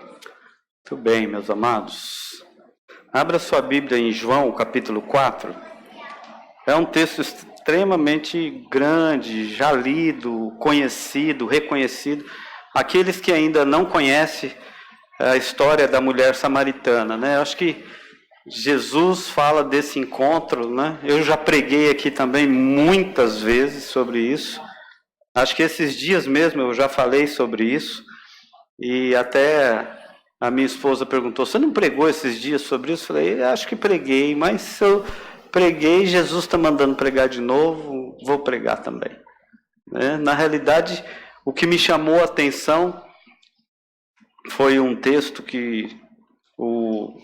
Muito bem, meus amados. Abra sua Bíblia em João, capítulo 4. É um texto extremamente grande, já lido, conhecido, reconhecido. Aqueles que ainda não conhecem a história da mulher samaritana, né? Eu acho que Jesus fala desse encontro, né? Eu já preguei aqui também muitas vezes sobre isso. Acho que esses dias mesmo eu já falei sobre isso. E até a minha esposa perguntou, você não pregou esses dias sobre isso? Eu falei, acho que preguei, mas se eu preguei, Jesus está mandando pregar de novo, vou pregar também. Né? Na realidade, o que me chamou a atenção foi um texto que o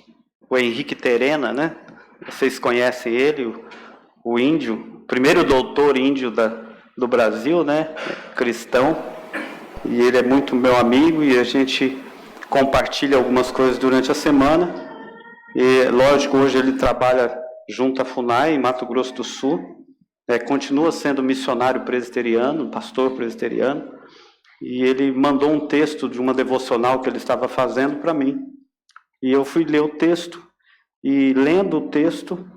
Henrique Terena, né? Vocês conhecem ele, o índio, o primeiro doutor índio do Brasil, né? Cristão, e ele é muito meu amigo e a gente compartilha algumas coisas durante a semana. E, lógico, hoje ele trabalha junto à FUNAI, em Mato Grosso do Sul, continua sendo missionário presbiteriano, pastor presbiteriano, e ele mandou um texto de uma devocional que ele estava fazendo para mim. E eu fui ler o texto, e lendo o texto,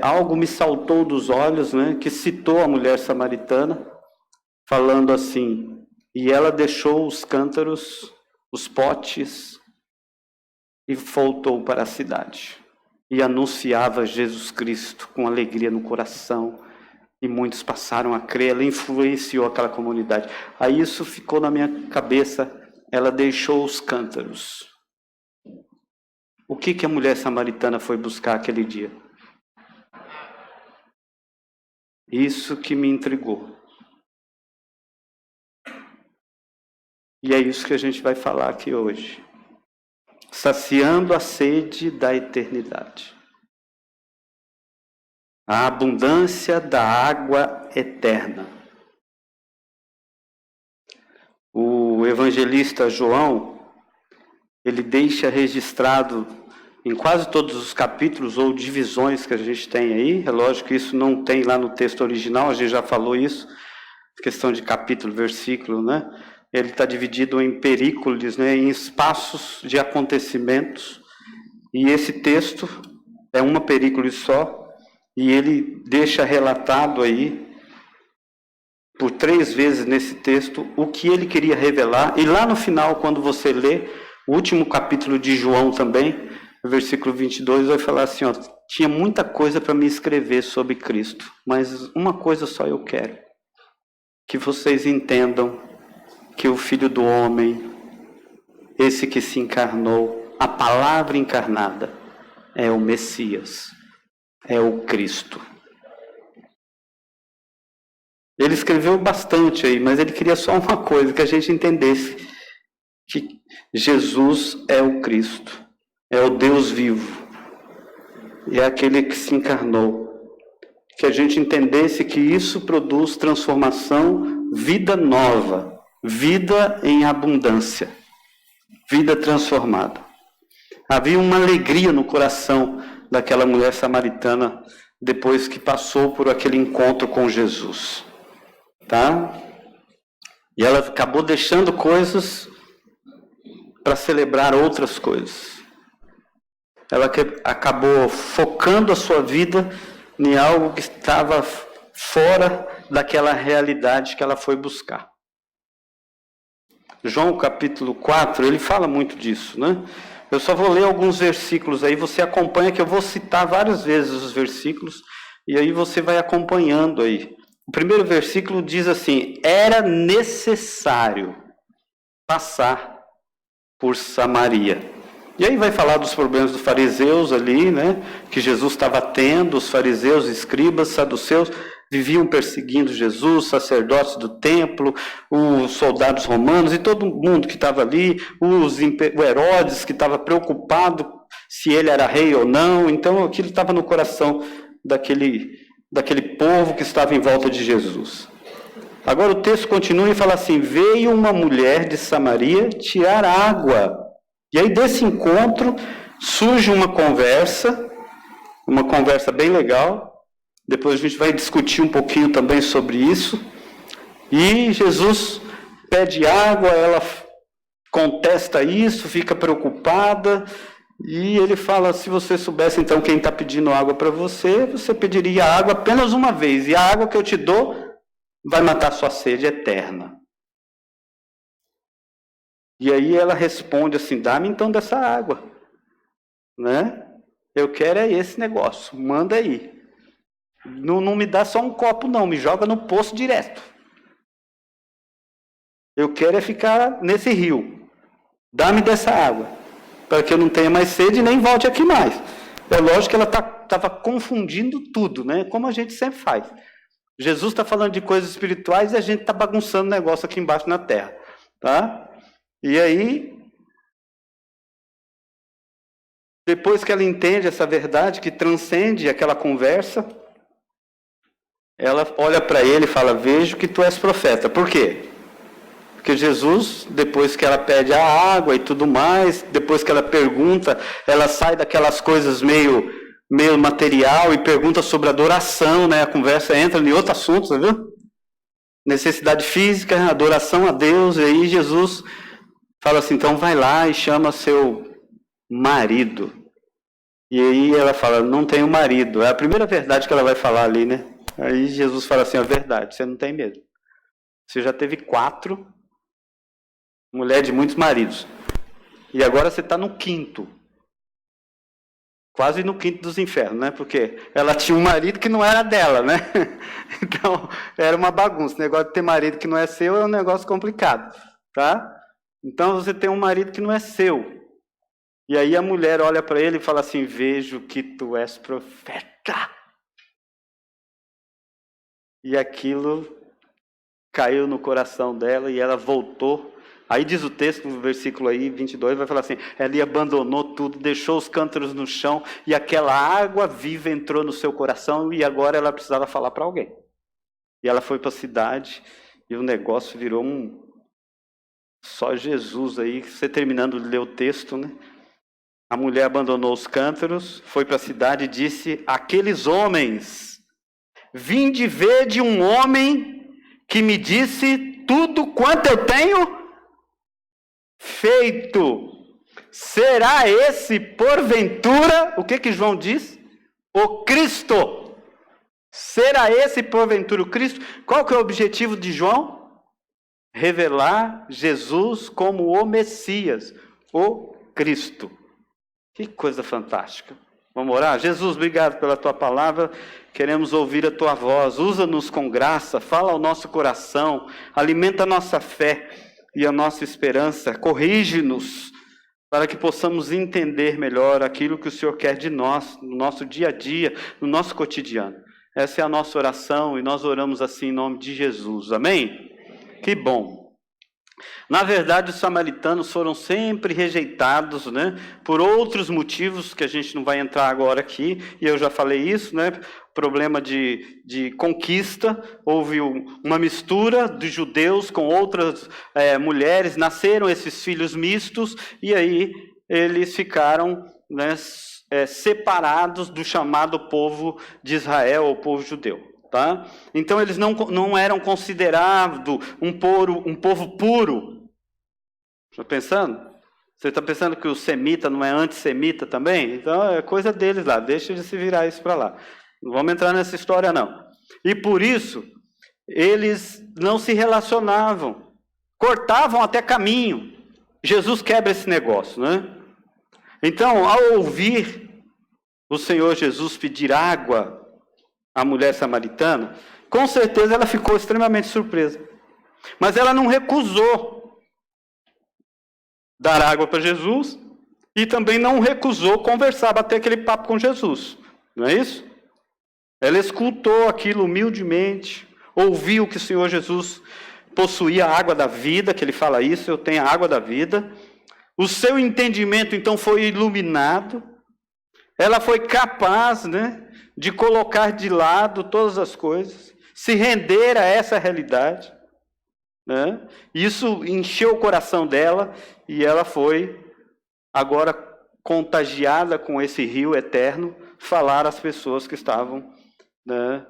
algo me saltou dos olhos, né, que citou a mulher samaritana, falando assim, e ela deixou os cântaros, os potes, e voltou para a cidade. E anunciava Jesus Cristo com alegria no coração, e muitos passaram a crer, ela influenciou aquela comunidade. Aí isso ficou na minha cabeça, ela deixou os cântaros. O que a mulher samaritana foi buscar aquele dia? Isso que me intrigou. E é isso que a gente vai falar aqui hoje. Saciando a sede da eternidade. A abundância da água eterna. O evangelista João, ele deixa registrado em quase todos os capítulos ou divisões que a gente tem aí, é lógico que isso não tem lá no texto original, a gente já falou isso, questão de capítulo, versículo, né? Ele está dividido em perícoles, né? Em espaços de acontecimentos, e esse texto é uma perícula só, e ele deixa relatado aí, por 3 vezes nesse texto, o que ele queria revelar, e lá no final, quando você lê, o último capítulo de João também, versículo 22, vai falar assim, ó, tinha muita coisa para me escrever sobre Cristo, mas uma coisa só eu quero, que vocês entendam que o Filho do Homem, esse que se encarnou, a palavra encarnada, é o Messias, é o Cristo. Ele escreveu bastante aí, mas ele queria só uma coisa, que a gente entendesse, que Jesus é o Cristo. É o Deus vivo. E é aquele que se encarnou. Que a gente entendesse que isso produz transformação, vida nova, vida em abundância, vida transformada. Havia uma alegria no coração daquela mulher samaritana depois que passou por aquele encontro com Jesus. Tá? E ela acabou deixando coisas para celebrar outras coisas. Ela acabou focando a sua vida em algo que estava fora daquela realidade que ela foi buscar. João capítulo 4, ele fala muito disso, né? Eu só vou ler alguns versículos aí, você acompanha, que eu vou citar várias vezes os versículos, e aí você vai acompanhando aí. O primeiro versículo diz assim, era necessário passar por Samaria. E aí vai falar dos problemas dos fariseus ali, né? Que Jesus estava tendo, os fariseus, escribas, saduceus, viviam perseguindo Jesus, sacerdotes do templo, os soldados romanos e todo mundo que estava ali, o Herodes que estava preocupado se ele era rei ou não. Então aquilo estava no coração daquele povo que estava em volta de Jesus. Agora o texto continua e fala assim, veio uma mulher de Samaria tirar água. E aí desse encontro surge uma conversa bem legal. Depois a gente vai discutir um pouquinho também sobre isso. E Jesus pede água, ela contesta isso, fica preocupada, e ele fala, se você soubesse então quem está pedindo água para você, você pediria água apenas uma vez, e a água que eu te dou vai matar sua sede eterna. E aí ela responde assim, dá-me então dessa água, né? Eu quero é esse negócio, manda aí. Não me dá só um copo não, me joga no poço direto. Eu quero é ficar nesse rio. Dá-me dessa água, para que eu não tenha mais sede e nem volte aqui mais. É lógico que ela estava confundindo tudo, né? Como a gente sempre faz. Jesus está falando de coisas espirituais e a gente está bagunçando o negócio aqui embaixo na terra. Tá? E aí, depois que ela entende essa verdade, que transcende aquela conversa, ela olha para ele e fala, vejo que tu és profeta. Por quê? Porque Jesus, depois que ela pede a água e tudo mais, depois que ela pergunta, ela sai daquelas coisas meio material e pergunta sobre adoração, né? A conversa entra em outro assunto, viu? Necessidade física, adoração a Deus, e aí Jesus fala assim, então vai lá e chama seu marido. E aí ela fala, não tenho marido. É a primeira verdade que ela vai falar ali, né? Aí Jesus fala assim, a verdade, você não tem medo. Você já teve 4, mulher de muitos maridos. E agora você está no 5º. Quase no 5º dos infernos, né? Porque ela tinha um marido que não era dela, né? Então, era uma bagunça. O negócio de ter marido que não é seu é um negócio complicado, tá? Então, você tem um marido que não é seu. E aí a mulher olha para ele e fala assim, vejo que tu és profeta. E aquilo caiu no coração dela e ela voltou. Aí diz o texto, no versículo aí, 22, vai falar assim, ela abandonou tudo, deixou os cântaros no chão, e aquela água viva entrou no seu coração, e agora ela precisava falar para alguém. E ela foi para a cidade, e o negócio virou só Jesus aí, você terminando de ler o texto, né? A mulher abandonou os cântaros, foi para a cidade e disse, aqueles homens, vinde ver de um homem que me disse tudo quanto eu tenho feito. Será esse, porventura, o que João diz? O Cristo. Será esse, porventura, o Cristo? Qual que é o objetivo de João? Revelar Jesus como o Messias, o Cristo. Que coisa fantástica. Vamos orar? Jesus, obrigado pela tua palavra. Queremos ouvir a tua voz. Usa-nos com graça, fala ao nosso coração, alimenta a nossa fé e a nossa esperança. Corrige-nos para que possamos entender melhor aquilo que o Senhor quer de nós, no nosso dia a dia, no nosso cotidiano. Essa é a nossa oração e nós oramos assim em nome de Jesus. Amém? Que bom. Na verdade, os samaritanos foram sempre rejeitados, né, por outros motivos que a gente não vai entrar agora aqui, e eu já falei isso, né, problema de conquista, houve uma mistura de judeus com outras mulheres, nasceram esses filhos mistos, e aí eles ficaram, né, separados do chamado povo de Israel, o povo judeu. Tá? Então eles não eram considerados um povo puro. Está pensando? Você está pensando que o semita não é antissemita também? Então é coisa deles lá, deixa eles se virar isso para lá. Não vamos entrar nessa história não. E por isso, eles não se relacionavam, cortavam até caminho. Jesus quebra esse negócio, né? Então, ao ouvir o Senhor Jesus pedir água à mulher samaritana, com certeza ela ficou extremamente surpresa. Mas ela não recusou dar água para Jesus e também não recusou conversar, bater aquele papo com Jesus. Não é isso? Ela escutou aquilo humildemente, ouviu que o Senhor Jesus possuía a água da vida, que ele fala isso, eu tenho a água da vida. O seu entendimento, então, foi iluminado. Ela foi capaz, né, de colocar de lado todas as coisas, se render a essa realidade. Né? Isso encheu o coração dela e ela foi, agora contagiada com esse rio eterno, falar às pessoas que estavam, né,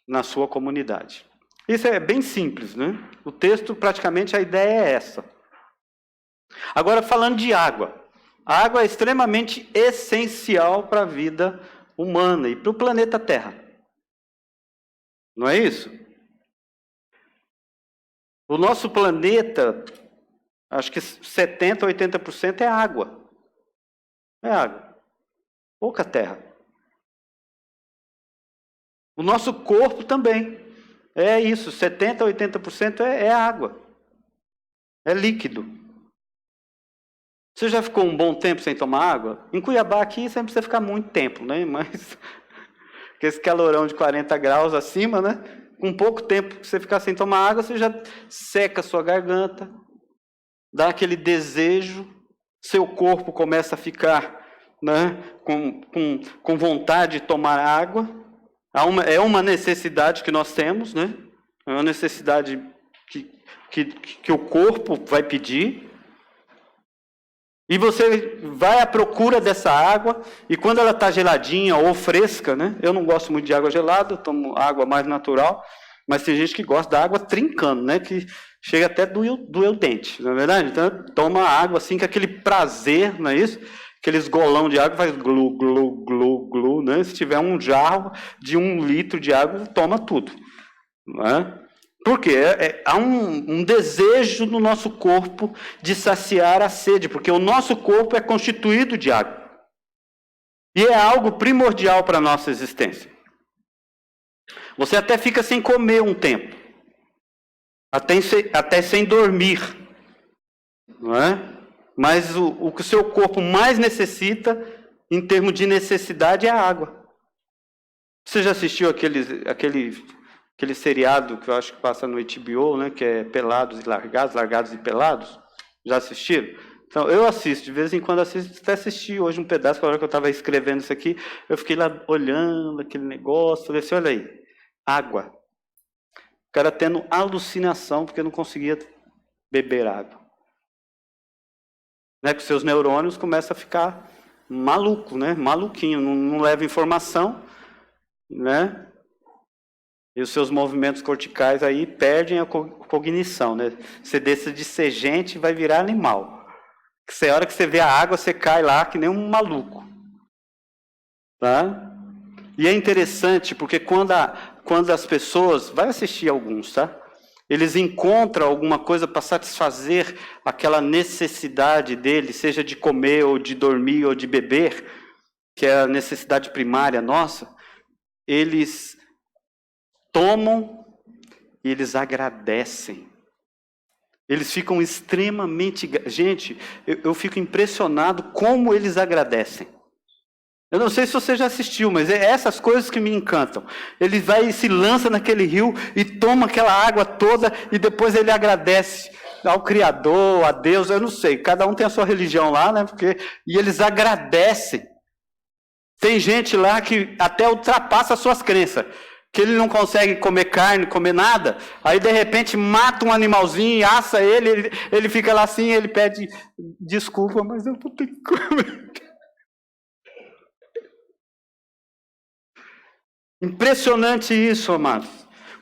na sua comunidade. Isso é bem simples, né? O texto, praticamente, a ideia é essa. Agora, falando de água. A água é extremamente essencial para a vida humana e para o planeta Terra. Não é isso? O nosso planeta, acho que 70%, 80% é água. É água. Pouca terra. O nosso corpo também. É isso, 70%, 80% é água. É líquido. Você já ficou um bom tempo sem tomar água? Em Cuiabá aqui você não precisa ficar muito tempo, né? Mas com esse calorão de 40 graus acima, né? Com pouco tempo que você ficar sem tomar água, você já seca a sua garganta, dá aquele desejo, seu corpo começa a ficar, né, com vontade de tomar água. É uma necessidade que nós temos, né? É uma necessidade que o corpo vai pedir. E você vai à procura dessa água, e quando ela está geladinha ou fresca, né? Eu não gosto muito de água gelada, eu tomo água mais natural, mas tem gente que gosta da água trincando, né? Que chega até doer o dente, não é verdade? Então toma água assim, com aquele prazer, não é isso? Aqueles golão de água faz glu, glu, glu, glu, né? Se tiver um jarro de 1 litro de água, toma tudo, não é? Porque há um desejo no nosso corpo de saciar a sede, porque o nosso corpo é constituído de água. E é algo primordial para a nossa existência. Você até fica sem comer um tempo, até sem dormir, não é? Mas o que o seu corpo mais necessita, em termos de necessidade, é a água. Você já assistiu aquele seriado que eu acho que passa no HBO, né, que é Pelados e Largados, Largados e Pelados? Já assistiram? Então, eu assisto, de vez em quando assisto, até assisti hoje um pedaço, na hora que eu estava escrevendo isso aqui, eu fiquei lá olhando aquele negócio, falei assim, olha aí, água. O cara tendo alucinação, porque não conseguia beber água. Né, que seus neurônios começam a ficar maluco, né, maluquinho, não leva informação, né? E os seus movimentos corticais aí perdem a cognição, né? Você deixa de ser gente e vai virar animal. Que a hora que você vê a água, você cai lá que nem um maluco. Tá? E é interessante, porque quando as pessoas... Vai assistir alguns, tá? Eles encontram alguma coisa para satisfazer aquela necessidade deles, seja de comer, ou de dormir, ou de beber, que é a necessidade primária nossa, eles tomam e eles agradecem. Eles ficam extremamente... Gente, eu fico impressionado como eles agradecem. Eu não sei se você já assistiu, mas é essas coisas que me encantam. Ele vai e se lança naquele rio e toma aquela água toda e depois ele agradece ao Criador, a Deus, eu não sei. Cada um tem a sua religião lá, né? E eles agradecem. Tem gente lá que até ultrapassa as suas crenças. Que ele não consegue comer carne, comer nada, aí de repente mata um animalzinho e assa ele fica lá assim, ele pede desculpa, mas eu vou ter que comer. Impressionante isso, amados.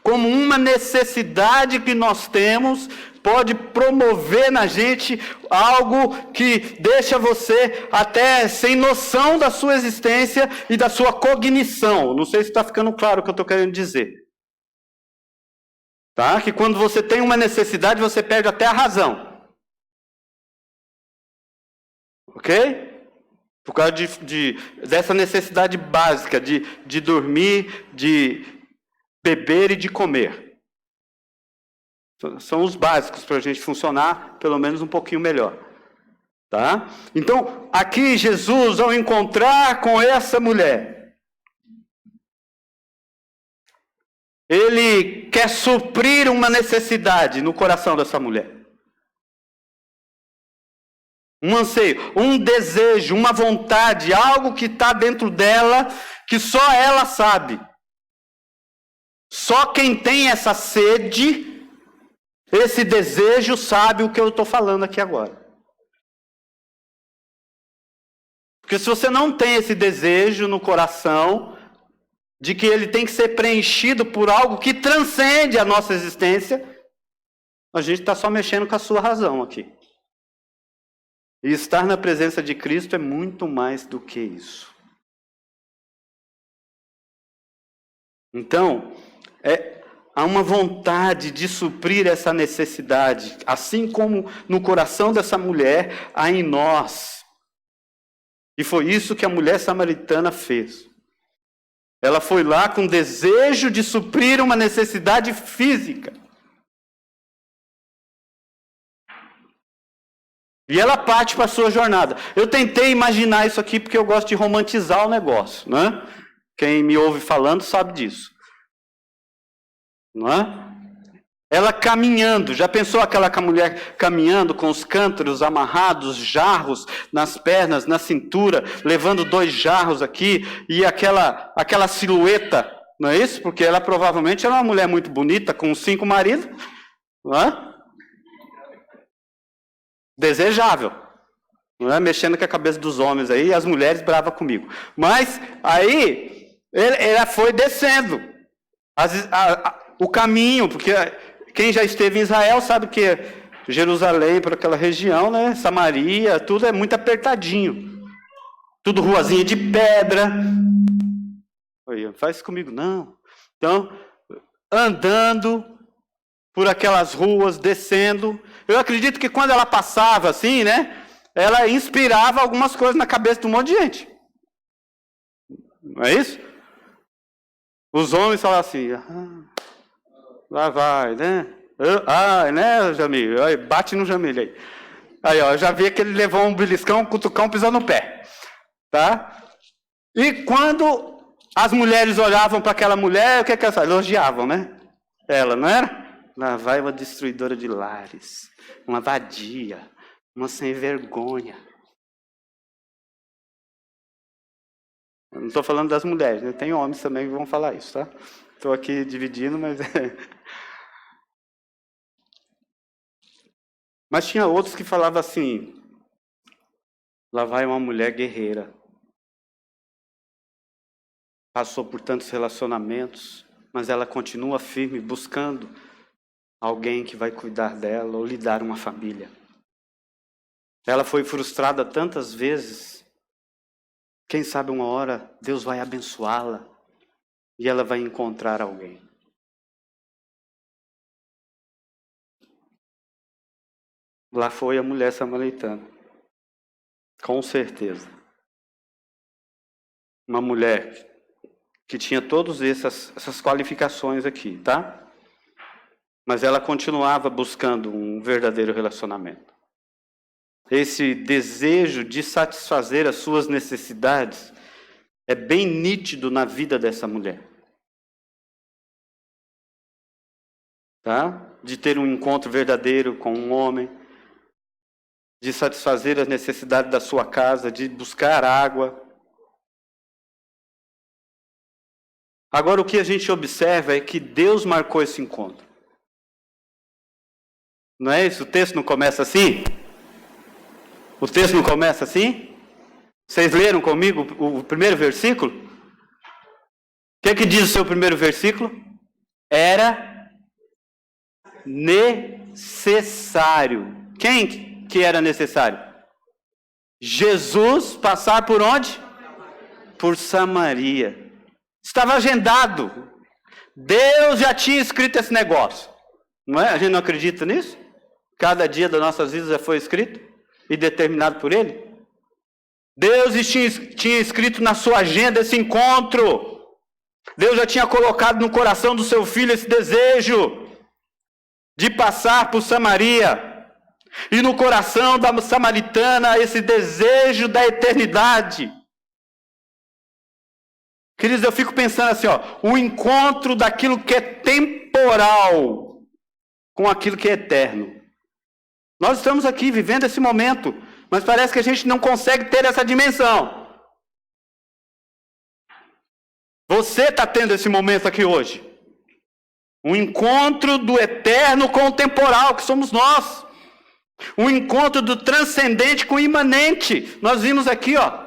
Como uma necessidade que nós temos pode promover na gente algo que deixa você até sem noção da sua existência e da sua cognição. Não sei se está ficando claro o que eu estou querendo dizer. Tá? Que quando você tem uma necessidade, você perde até a razão. Ok? Por causa dessa necessidade básica de dormir, de beber e de comer. São os básicos para a gente funcionar, pelo menos um pouquinho melhor. Tá? Então, aqui Jesus, ao encontrar com essa mulher, ele quer suprir uma necessidade no coração dessa mulher. Um anseio, um desejo, uma vontade, algo que está dentro dela, que só ela sabe. Só quem tem essa sede, esse desejo, sabe o que eu estou falando aqui agora. Porque se você não tem esse desejo no coração, de que ele tem que ser preenchido por algo que transcende a nossa existência, a gente está só mexendo com a sua razão aqui. E estar na presença de Cristo é muito mais do que isso. Então, há uma vontade de suprir essa necessidade, assim como no coração dessa mulher, há em nós. E foi isso que a mulher samaritana fez. Ela foi lá com desejo de suprir uma necessidade física. E ela parte para a sua jornada. Eu tentei imaginar isso aqui porque eu gosto de romantizar o negócio, né? Quem me ouve falando sabe disso. Não é? Ela caminhando, já pensou aquela mulher caminhando com os cântaros amarrados, jarros nas pernas, na cintura, levando 2 jarros aqui, e aquela silhueta, não é isso? Porque ela provavelmente era uma mulher muito bonita, com 5 maridos, não é? Desejável, não é? Mexendo com a cabeça dos homens aí, e as mulheres bravas comigo. Mas aí, ela foi descendo o caminho, porque quem já esteve em Israel sabe que Jerusalém, por aquela região, né? Samaria, tudo é muito apertadinho. Tudo ruazinha de pedra. Oi, faz isso comigo, não. Então, andando por aquelas ruas, descendo. Eu acredito que quando ela passava assim, né? Ela inspirava algumas coisas na cabeça de um monte de gente. Não é isso? Os homens falavam assim, lá vai, né? Né, Jamil? Aí, bate no Jamil aí. Aí, ó, eu já vi que ele levou um beliscão, um cutucão, pisando no pé. Tá? E quando as mulheres olhavam para aquela mulher, o que elas falavam? Elogiavam, né? Ela, não era? Lá vai uma destruidora de lares, uma vadia, uma sem vergonha. Eu não estou falando das mulheres, né? Tem homens também que vão falar isso, tá? Estou aqui dividindo, mas... Mas tinha outros que falavam assim, lá vai uma mulher guerreira. Passou por tantos relacionamentos, mas ela continua firme, buscando alguém que vai cuidar dela ou lhe dar uma família. Ela foi frustrada tantas vezes, quem sabe uma hora Deus vai abençoá-la e ela vai encontrar alguém. Lá foi a mulher samaritana. Com certeza. Uma mulher que tinha todas essas qualificações aqui, tá? Mas ela continuava buscando um verdadeiro relacionamento. Esse desejo de satisfazer as suas necessidades é bem nítido na vida dessa mulher. Tá? De ter um encontro verdadeiro com um homem, de satisfazer as necessidades da sua casa, de buscar água. Agora, o que a gente observa é que Deus marcou esse encontro. Não é isso? O texto não começa assim? O texto não começa assim? Vocês leram comigo o primeiro versículo? O que diz o seu primeiro versículo? Era necessário. Quem que era necessário? Jesus passar por onde? Por Samaria. Estava agendado. Deus já tinha escrito esse negócio. Não é? A gente não acredita nisso? Cada dia das nossas vidas já foi escrito e determinado por Ele. Deus tinha escrito na sua agenda esse encontro. Deus já tinha colocado no coração do seu filho esse desejo de passar por Samaria. E no coração da samaritana esse desejo da eternidade. Queridos, eu fico pensando assim, ó, o encontro daquilo que é temporal com aquilo que é eterno. Nós estamos aqui vivendo esse momento, mas parece que a gente não consegue ter essa dimensão. Você está tendo esse momento aqui hoje. Um encontro do eterno com o temporal, que somos nós. Um encontro do transcendente com o imanente. Nós vimos aqui, ó,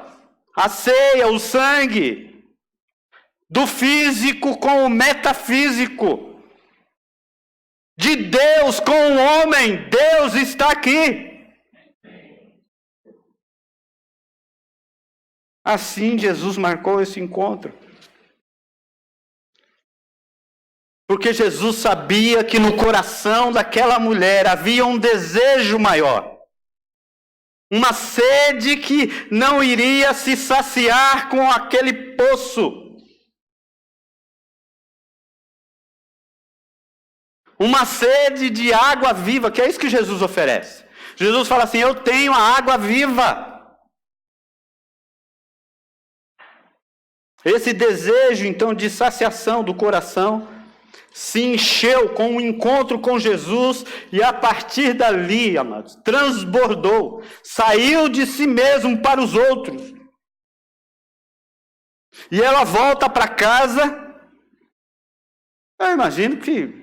a ceia, o sangue. Do físico com o metafísico. De Deus com o homem. Deus está aqui. Assim Jesus marcou esse encontro. Porque Jesus sabia que no coração daquela mulher havia um desejo maior. Uma sede que não iria se saciar com aquele poço. Uma sede de água viva, que é isso que Jesus oferece. Jesus fala assim: eu tenho a água viva. Esse desejo, então, de saciação do coração se encheu com o encontro com Jesus e a partir dali, amados, transbordou, saiu de si mesmo para os outros. E ela volta para casa, eu imagino que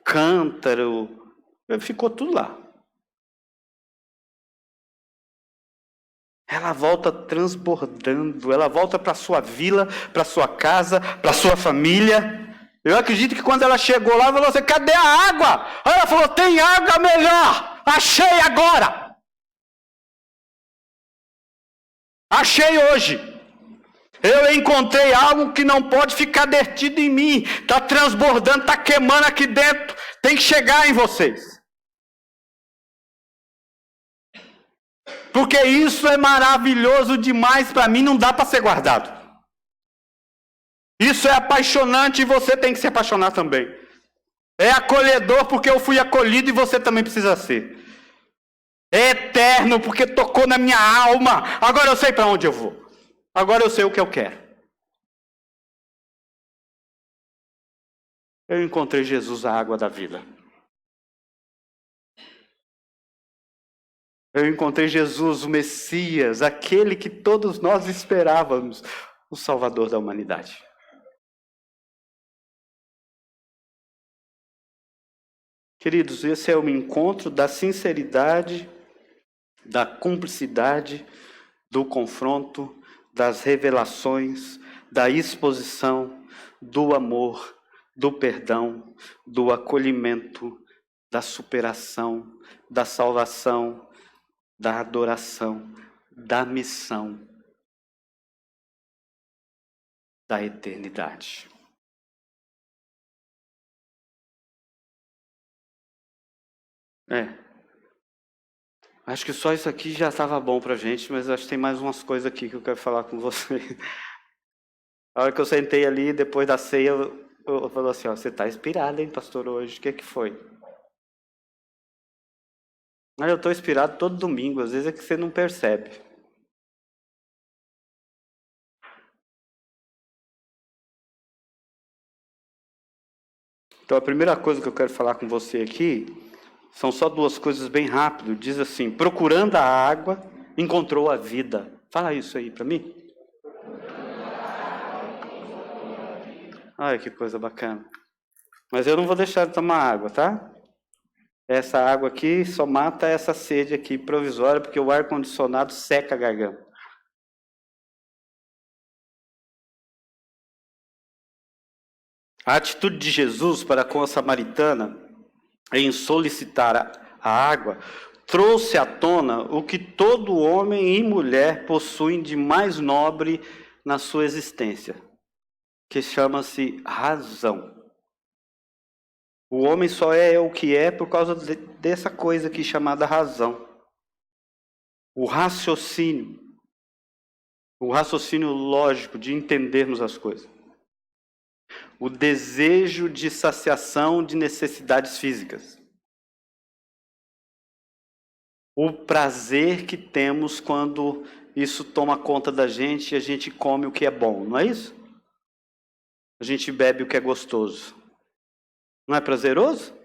cântaro, ficou tudo lá. Ela volta transbordando, ela volta para sua vila, para sua casa, para sua família. Eu acredito que quando ela chegou lá, ela falou assim: cadê a água? Aí ela falou: tem água melhor, achei agora. Achei hoje. Eu encontrei algo que não pode ficar detido em mim. Está transbordando, está queimando aqui dentro. Tem que chegar em vocês. Porque isso é maravilhoso demais para mim, não dá para ser guardado. Isso é apaixonante e você tem que se apaixonar também. É acolhedor porque eu fui acolhido e você também precisa ser. É eterno porque tocou na minha alma. Agora eu sei para onde eu vou. Agora eu sei o que eu quero. Eu encontrei Jesus, a água da vida. Eu encontrei Jesus, o Messias, aquele que todos nós esperávamos, o Salvador da humanidade. Queridos, esse é o encontro da sinceridade, da cumplicidade, do confronto, das revelações, da exposição, do amor, do perdão, do acolhimento, da superação, da salvação, da adoração, da missão, da eternidade. Acho que só isso aqui já estava bom para a gente, mas acho que tem mais umas coisas aqui que eu quero falar com você. A hora que eu sentei ali, depois da ceia, eu falei assim: ó, você está inspirado, hein, pastor, hoje? O que foi? Mas eu estou inspirado todo domingo, às vezes é que você não percebe. Então a primeira coisa que eu quero falar com você aqui são só duas coisas bem rápido. Diz assim: procurando a água, encontrou a vida. Fala isso aí para mim. Ai, que coisa bacana. Mas eu não vou deixar de tomar água, tá? Essa água aqui só mata essa sede aqui provisória, porque o ar-condicionado seca a garganta. A atitude de Jesus para com a samaritana em solicitar a água trouxe à tona o que todo homem e mulher possuem de mais nobre na sua existência, que chama-se razão. O homem só é o que é por causa dessa coisa aqui chamada razão. O raciocínio lógico de entendermos as coisas. O desejo de saciação de necessidades físicas. O prazer que temos quando isso toma conta da gente e a gente come o que é bom, não é isso? A gente bebe o que é gostoso. Não é prazeroso?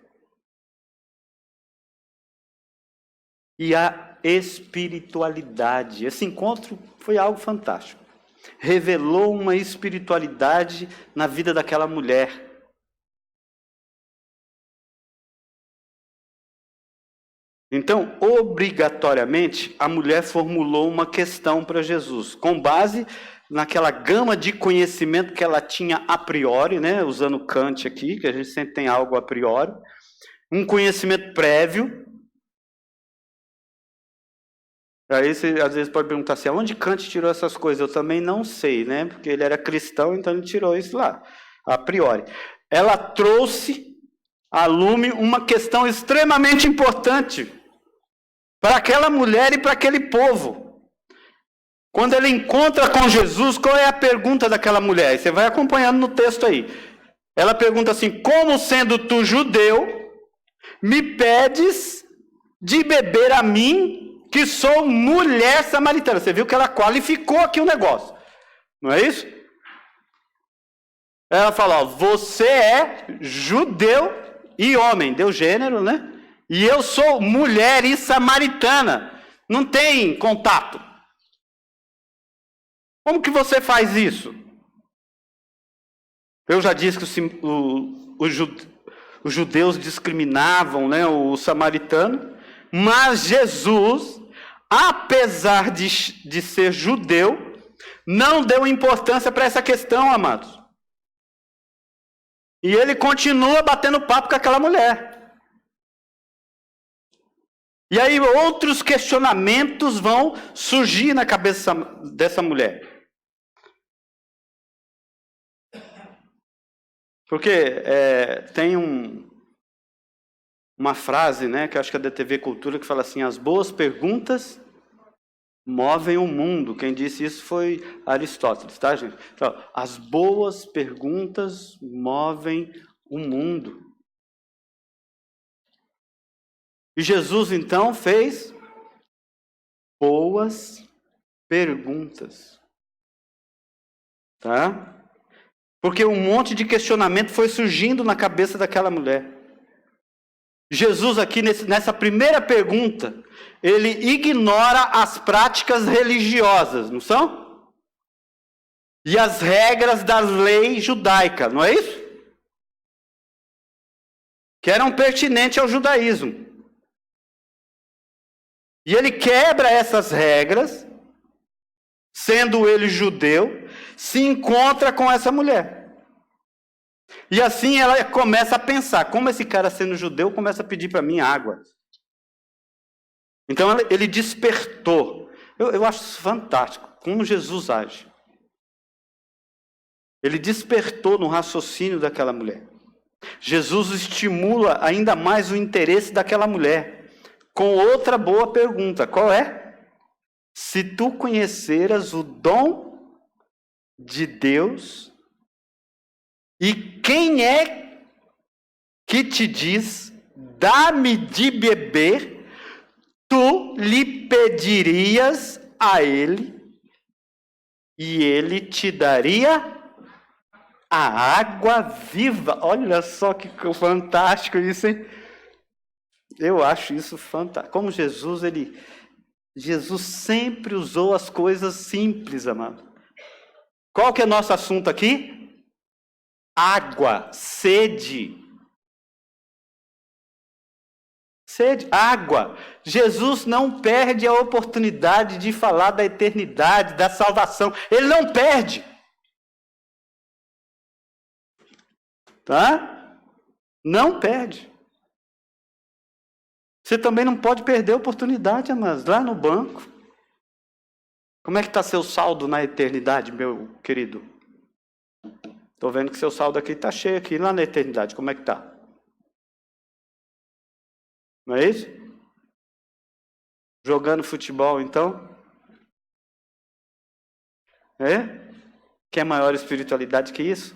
E a espiritualidade. Esse encontro foi algo fantástico. Revelou uma espiritualidade na vida daquela mulher. Então, obrigatoriamente, a mulher formulou uma questão para Jesus, com base naquela gama de conhecimento que ela tinha a priori, né? Usando Kant aqui, que a gente sempre tem algo a priori, um conhecimento prévio. Aí você às vezes pode perguntar assim, onde Kant tirou essas coisas? Eu também não sei, né? Porque ele era cristão, então ele tirou isso lá, a priori. Ela trouxe à lume uma questão extremamente importante para aquela mulher e para aquele povo. Quando ele encontra com Jesus, qual é a pergunta daquela mulher? Você vai acompanhando no texto aí. Ela pergunta assim, como sendo tu judeu, me pedes de beber a mim, que sou mulher samaritana. Você viu que ela qualificou aqui o negócio. Não é isso? Ela fala, ó, você é judeu e homem, deu gênero, né? E eu sou mulher e samaritana. Não tem contato. Como que você faz isso? Eu já disse que os judeus discriminavam, né, o samaritano, mas Jesus, apesar de ser judeu, não deu importância para essa questão, amados. E ele continua batendo papo com aquela mulher. E aí outros questionamentos vão surgir na cabeça dessa mulher. Porque tem uma frase, né, que eu acho que é da TV Cultura, que fala assim, as boas perguntas movem o mundo. Quem disse isso foi Aristóteles, tá, gente? Então, as boas perguntas movem o mundo. E Jesus, então, fez boas perguntas. Tá? Porque um monte de questionamento foi surgindo na cabeça daquela mulher. Jesus aqui, nessa primeira pergunta, ele ignora as práticas religiosas, não são? E as regras da lei judaica, não é isso? Que eram pertinentes ao judaísmo. E ele quebra essas regras, sendo ele judeu, se encontra com essa mulher. E assim ela começa a pensar, como esse cara sendo judeu começa a pedir para mim água. Então ele despertou. Eu acho isso fantástico, como Jesus age. Ele despertou no raciocínio daquela mulher. Jesus estimula ainda mais o interesse daquela mulher, com outra boa pergunta. Qual é? Se tu conheceras o dom de Deus, e quem é que te diz, dá-me de beber, tu lhe pedirias a ele, e ele te daria a água viva. Olha só que fantástico isso, hein? Eu acho isso fantástico. Como Jesus sempre usou as coisas simples, amado. Qual que é nosso assunto aqui? Água, sede. Sede, água. Jesus não perde a oportunidade de falar da eternidade, da salvação. Ele não perde. Tá? Não perde. Você também não pode perder a oportunidade, amados, lá no banco. Como é que está seu saldo na eternidade, meu querido? Estou vendo que seu saldo aqui está cheio aqui, lá na eternidade. Como é que está? Não é isso? Jogando futebol, então? Quer maior espiritualidade que isso?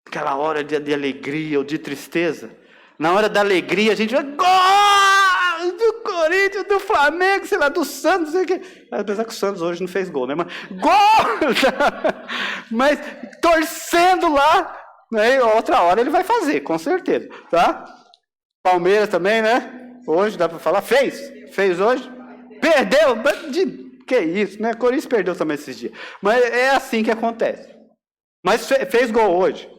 Aquela hora de alegria ou de tristeza. Na hora da alegria a gente vai, gol do Corinthians, do Flamengo, sei lá, do Santos, sei que. Apesar que o Santos hoje não fez gol, né? Mas gol! Mas torcendo lá, né? Outra hora ele vai fazer, com certeza, tá? Palmeiras também, né? Hoje dá para falar, fez hoje, perdeu, que isso, né? Corinthians perdeu também esses dias. Mas é assim que acontece. Mas fez gol hoje?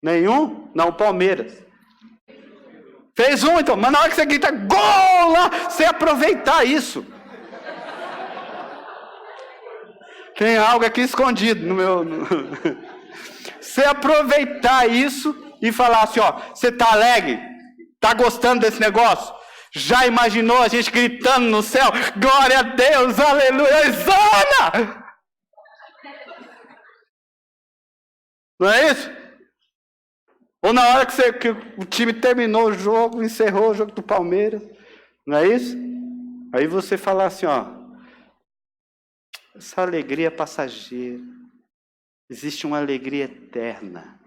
Nenhum? Não, Palmeiras. Fez um, então. Mas na hora que você grita gol lá, você aproveitar isso. Tem algo aqui escondido no meu... Você aproveitar isso e falar assim, ó, você tá alegre? Tá gostando desse negócio? Já imaginou a gente gritando no céu, glória a Deus, aleluia, Exana! Não é isso? Ou na hora que o time terminou o jogo, encerrou o jogo do Palmeiras, não é isso? Aí você fala assim, ó, essa alegria é passageira, existe uma alegria eterna,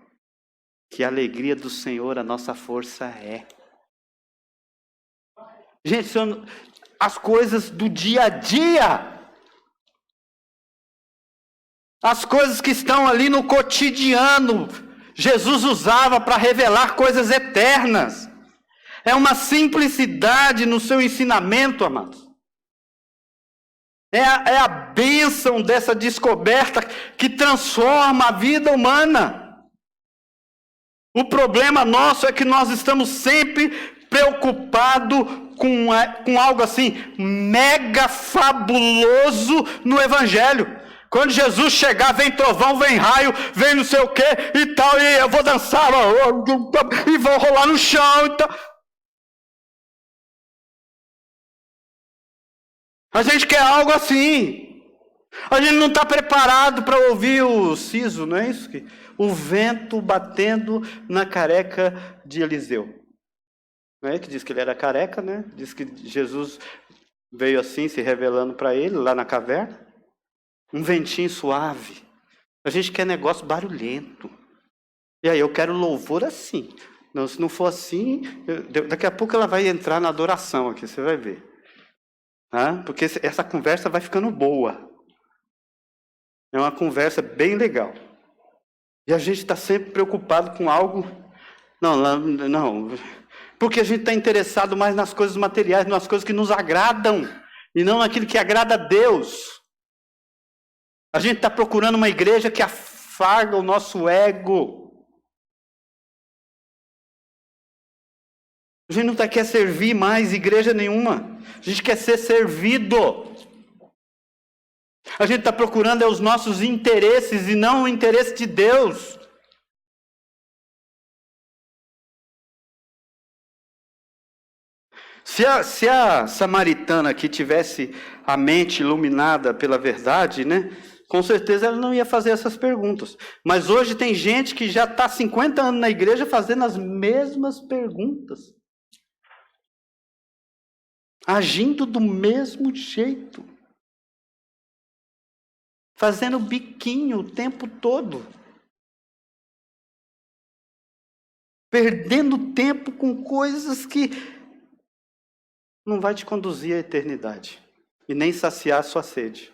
que a alegria do Senhor a nossa força é. Gente, as coisas do dia a dia, as coisas que estão ali no cotidiano, Jesus usava para revelar coisas eternas. É uma simplicidade no seu ensinamento, amados. É a bênção dessa descoberta que transforma a vida humana. O problema nosso é que nós estamos sempre preocupados com algo assim, mega fabuloso no Evangelho. Quando Jesus chegar, vem trovão, vem raio, vem não sei o que e tal, e eu vou dançar, e vou rolar no chão e tal. A gente quer algo assim. A gente não está preparado para ouvir o siso, não é isso? O vento batendo na careca de Eliseu. Não é que diz que ele era careca, né? Diz que Jesus veio assim, se revelando para ele, lá na caverna. Um ventinho suave. A gente quer negócio barulhento. E aí, eu quero louvor assim. Não, se não for assim, daqui a pouco ela vai entrar na adoração aqui, você vai ver. Porque essa conversa vai ficando boa. É uma conversa bem legal. E a gente está sempre preocupado com algo. Não. Porque a gente está interessado mais nas coisas materiais, nas coisas que nos agradam. E não naquilo que agrada a Deus. A gente está procurando uma igreja que afaga o nosso ego. A gente não quer servir mais igreja nenhuma. A gente quer ser servido. A gente está procurando os nossos interesses e não o interesse de Deus. Se a samaritana aqui tivesse a mente iluminada pela verdade, né? Com certeza ela não ia fazer essas perguntas. Mas hoje tem gente que já está 50 anos na igreja fazendo as mesmas perguntas. Agindo do mesmo jeito. Fazendo biquinho o tempo todo. Perdendo tempo com coisas que não vai te conduzir à eternidade. E nem saciar a sua sede.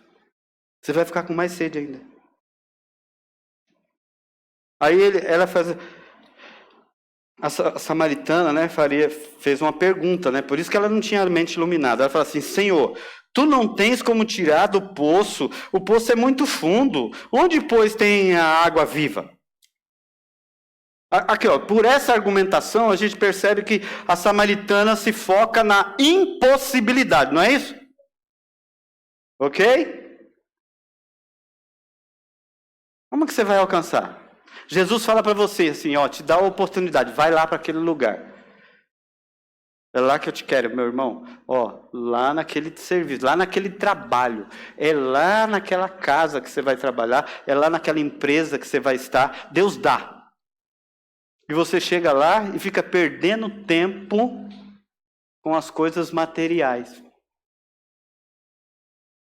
Você vai ficar com mais sede ainda. Aí ela faz... A samaritana, né, fez uma pergunta, né? Por isso que ela não tinha a mente iluminada. Ela fala assim, Senhor, tu não tens como tirar do poço, o poço é muito fundo. Onde, pois, tem a água viva? Aqui, ó, por essa argumentação, a gente percebe que a samaritana se foca na impossibilidade, não é isso? Ok? Como que você vai alcançar? Jesus fala para você assim, ó, te dá a oportunidade, vai lá para aquele lugar. É lá que eu te quero, meu irmão. Ó, lá naquele serviço, lá naquele trabalho. É lá naquela casa que você vai trabalhar, é lá naquela empresa que você vai estar. Deus dá. E você chega lá e fica perdendo tempo com as coisas materiais.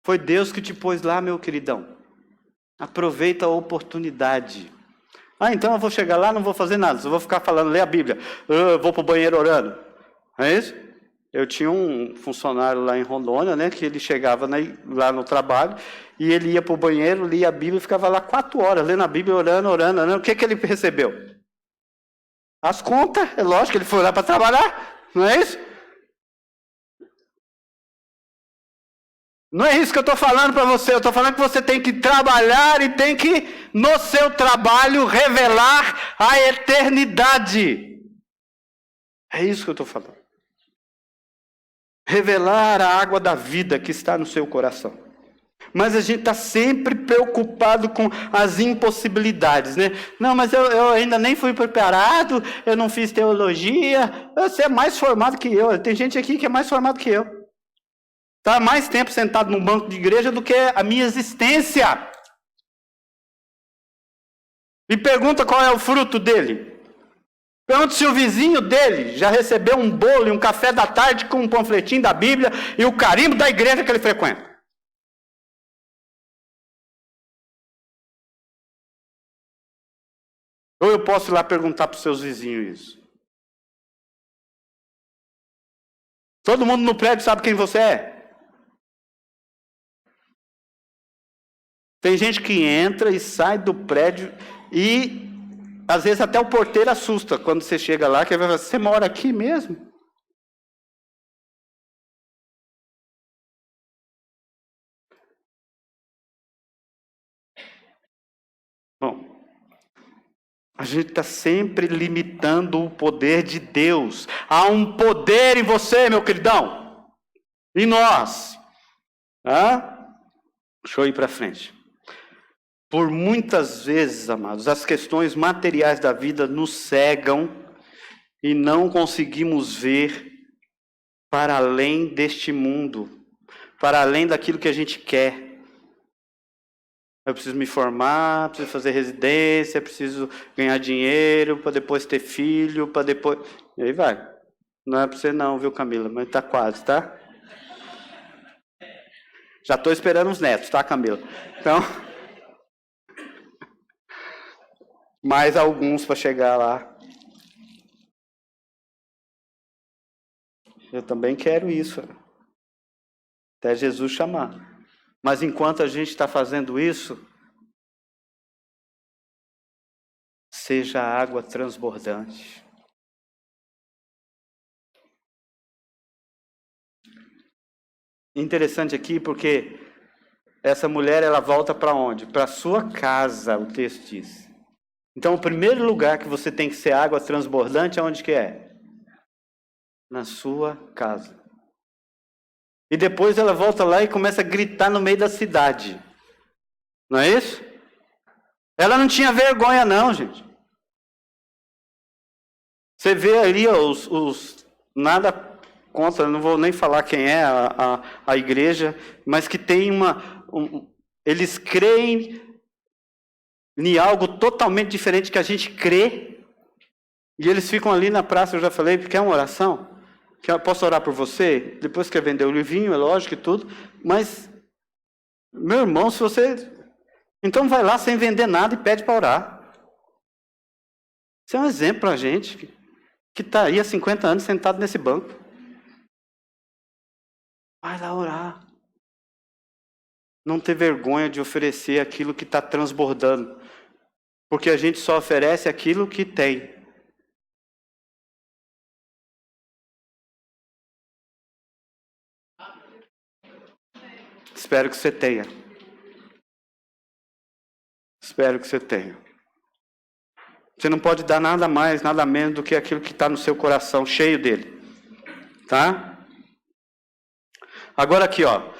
Foi Deus que te pôs lá, meu queridão. Aproveita a oportunidade. Então eu vou chegar lá, não vou fazer nada, só vou ficar falando, ler a Bíblia. Eu vou para o banheiro orando. É isso? Eu tinha um funcionário lá em Rondônia, né, que ele chegava lá no trabalho, e ele ia para o banheiro, lia a Bíblia e ficava lá 4 horas, lendo a Bíblia, orando. O que ele recebeu? As contas, é lógico, ele foi lá para trabalhar, não é isso? Não é isso que eu estou falando para você, eu estou falando que você tem que trabalhar e tem que, no seu trabalho, revelar a eternidade. É isso que eu estou falando. Revelar a água da vida que está no seu coração. mas a gente está sempre preocupado com as impossibilidades, né? Não, mas eu ainda nem fui preparado, eu não fiz teologia, você é mais formado que eu. Tem gente aqui que é mais formado que eu. Está mais tempo sentado num banco de igreja do que a minha existência. E pergunta qual é o fruto dele. Pergunta se o vizinho dele já recebeu um bolo e um café da tarde com um panfletinho da Bíblia e o carimbo da igreja que ele frequenta. Ou eu posso ir lá perguntar para os seus vizinhos isso. Todo mundo no prédio sabe quem você é. Tem gente que entra e sai do prédio e às vezes até o porteiro assusta quando você chega lá, que você mora aqui mesmo? Bom, a gente está sempre limitando o poder de Deus. Há um poder em você, meu queridão. Em nós. Deixa eu ir para frente. Por muitas vezes, amados, as questões materiais da vida nos cegam e não conseguimos ver para além deste mundo, para além daquilo que a gente quer. Eu preciso me formar, preciso fazer residência, preciso ganhar dinheiro para depois ter filho, para depois... E aí vai. Não é para você não, viu, Camila? Mas está quase, tá? Já estou esperando os netos, tá, Camila? Então... mais alguns para chegar lá. Eu também quero isso. Até Jesus chamar. Mas enquanto a gente está fazendo isso, seja água transbordante. Interessante aqui porque essa mulher, ela volta para onde? Para a sua casa, o texto diz. Então, o primeiro lugar que você tem que ser água transbordante, aonde que é? Na sua casa. E depois ela volta lá e começa a gritar no meio da cidade. Não é isso? Ela não tinha vergonha não, gente. Você vê ali os nada contra, não vou nem falar quem é a igreja, mas que tem eles creem em algo totalmente diferente que a gente crê, e eles ficam ali na praça, eu já falei, quer uma oração? Posso orar por você? Depois quer vender o livrinho, é lógico e tudo, mas, meu irmão, se você... Então vai lá sem vender nada e pede para orar. Isso é um exemplo para a gente, que está aí há 50 anos sentado nesse banco. Vai lá orar. Não ter vergonha de oferecer aquilo que está transbordando. Porque a gente só oferece aquilo que tem. Espero que você tenha. Espero que você tenha. Você não pode dar nada mais, nada menos do que aquilo que está no seu coração, cheio dele. Tá? Agora aqui, ó.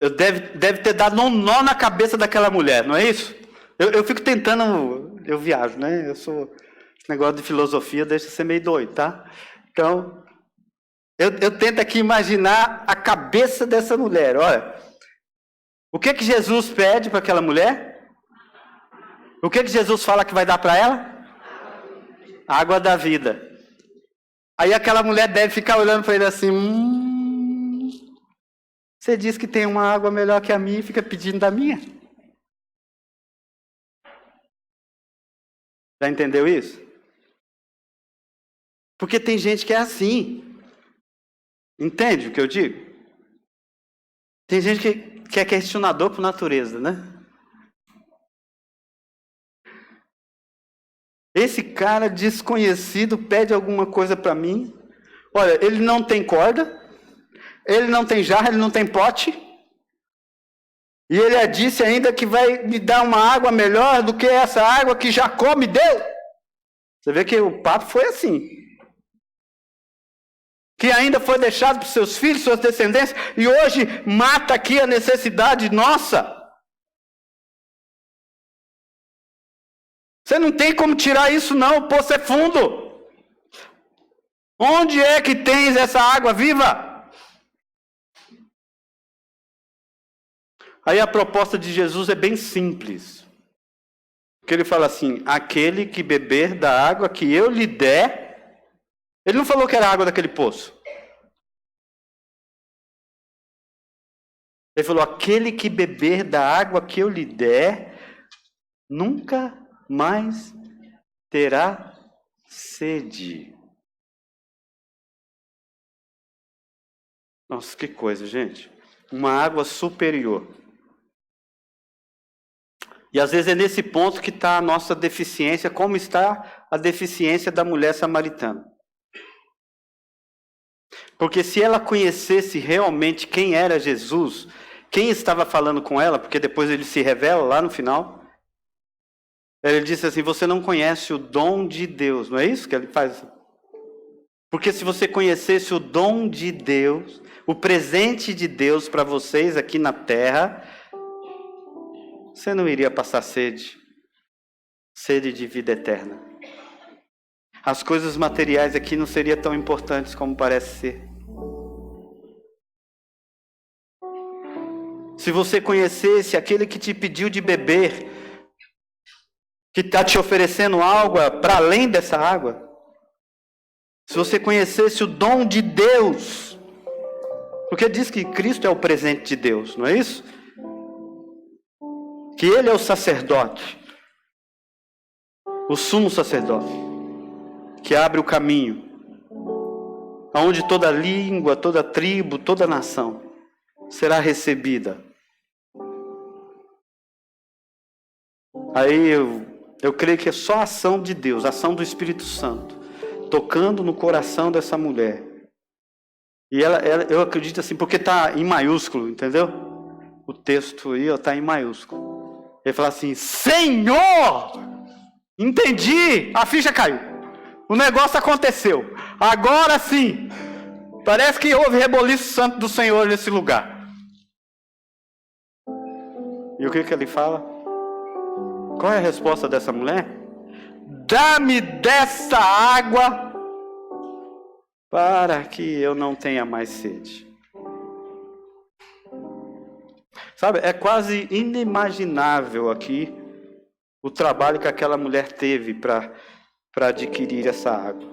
Deve ter dado um nó na cabeça daquela mulher, não é isso? Eu fico tentando, eu viajo, né? Esse negócio de filosofia deixa ser meio doido, tá? Então, eu tento aqui imaginar a cabeça dessa mulher. Olha, o que Jesus pede para aquela mulher? O que Jesus fala que vai dar para ela? Água da vida. Aí aquela mulher deve ficar olhando para ele assim, você diz que tem uma água melhor que a minha e fica pedindo da minha? Já entendeu isso? Porque tem gente que é assim. Entende o que eu digo? Tem gente que é questionador por natureza, né? Esse cara desconhecido pede alguma coisa para mim. Olha, ele não tem corda, ele não tem jarra, ele não tem pote. E ele disse ainda que vai me dar uma água melhor do que essa água que Jacó me deu. Você vê que o papo foi assim. que ainda foi deixado para os seus filhos, suas descendências, e hoje mata aqui a necessidade nossa. Você não tem como tirar isso não, o poço é fundo. Onde é que tens essa água viva? Aí a proposta de Jesus é bem simples. Porque ele fala assim, aquele que beber da água que eu lhe der. Ele não falou que era a água daquele poço. Ele falou, aquele que beber da água que eu lhe der, nunca mais terá sede. Nossa, que coisa, gente. Uma água superior. E às vezes é nesse ponto que está a nossa deficiência, como está a deficiência da mulher samaritana. Porque se ela conhecesse realmente quem era Jesus, quem estava falando com ela, porque depois ele se revela lá no final, ele disse assim, você não conhece o dom de Deus, não é isso que ele faz? Porque se você conhecesse o dom de Deus, o presente de Deus para vocês aqui na terra, você não iria passar sede de vida eterna. As coisas materiais aqui não seriam tão importantes como parece ser. Se você conhecesse aquele que te pediu de beber, que está te oferecendo algo para além dessa água, se você conhecesse o dom de Deus, porque diz que Cristo é o presente de Deus, não é isso? Que Ele é o sacerdote, o sumo sacerdote, que abre o caminho, aonde toda língua, toda tribo, toda nação será recebida. Aí eu creio que é só a ação de Deus, a ação do Espírito Santo, tocando no coração dessa mulher. E ela eu acredito assim, porque está em maiúsculo, entendeu? O texto aí está em maiúsculo. Ele fala assim, Senhor! Entendi! A ficha caiu. O negócio aconteceu. Agora sim! Parece que houve reboliço santo do Senhor nesse lugar. E o que ele fala? Qual é a resposta dessa mulher? Dá-me dessa água para que eu não tenha mais sede. Sabe, é quase inimaginável aqui o trabalho que aquela mulher teve para adquirir essa água.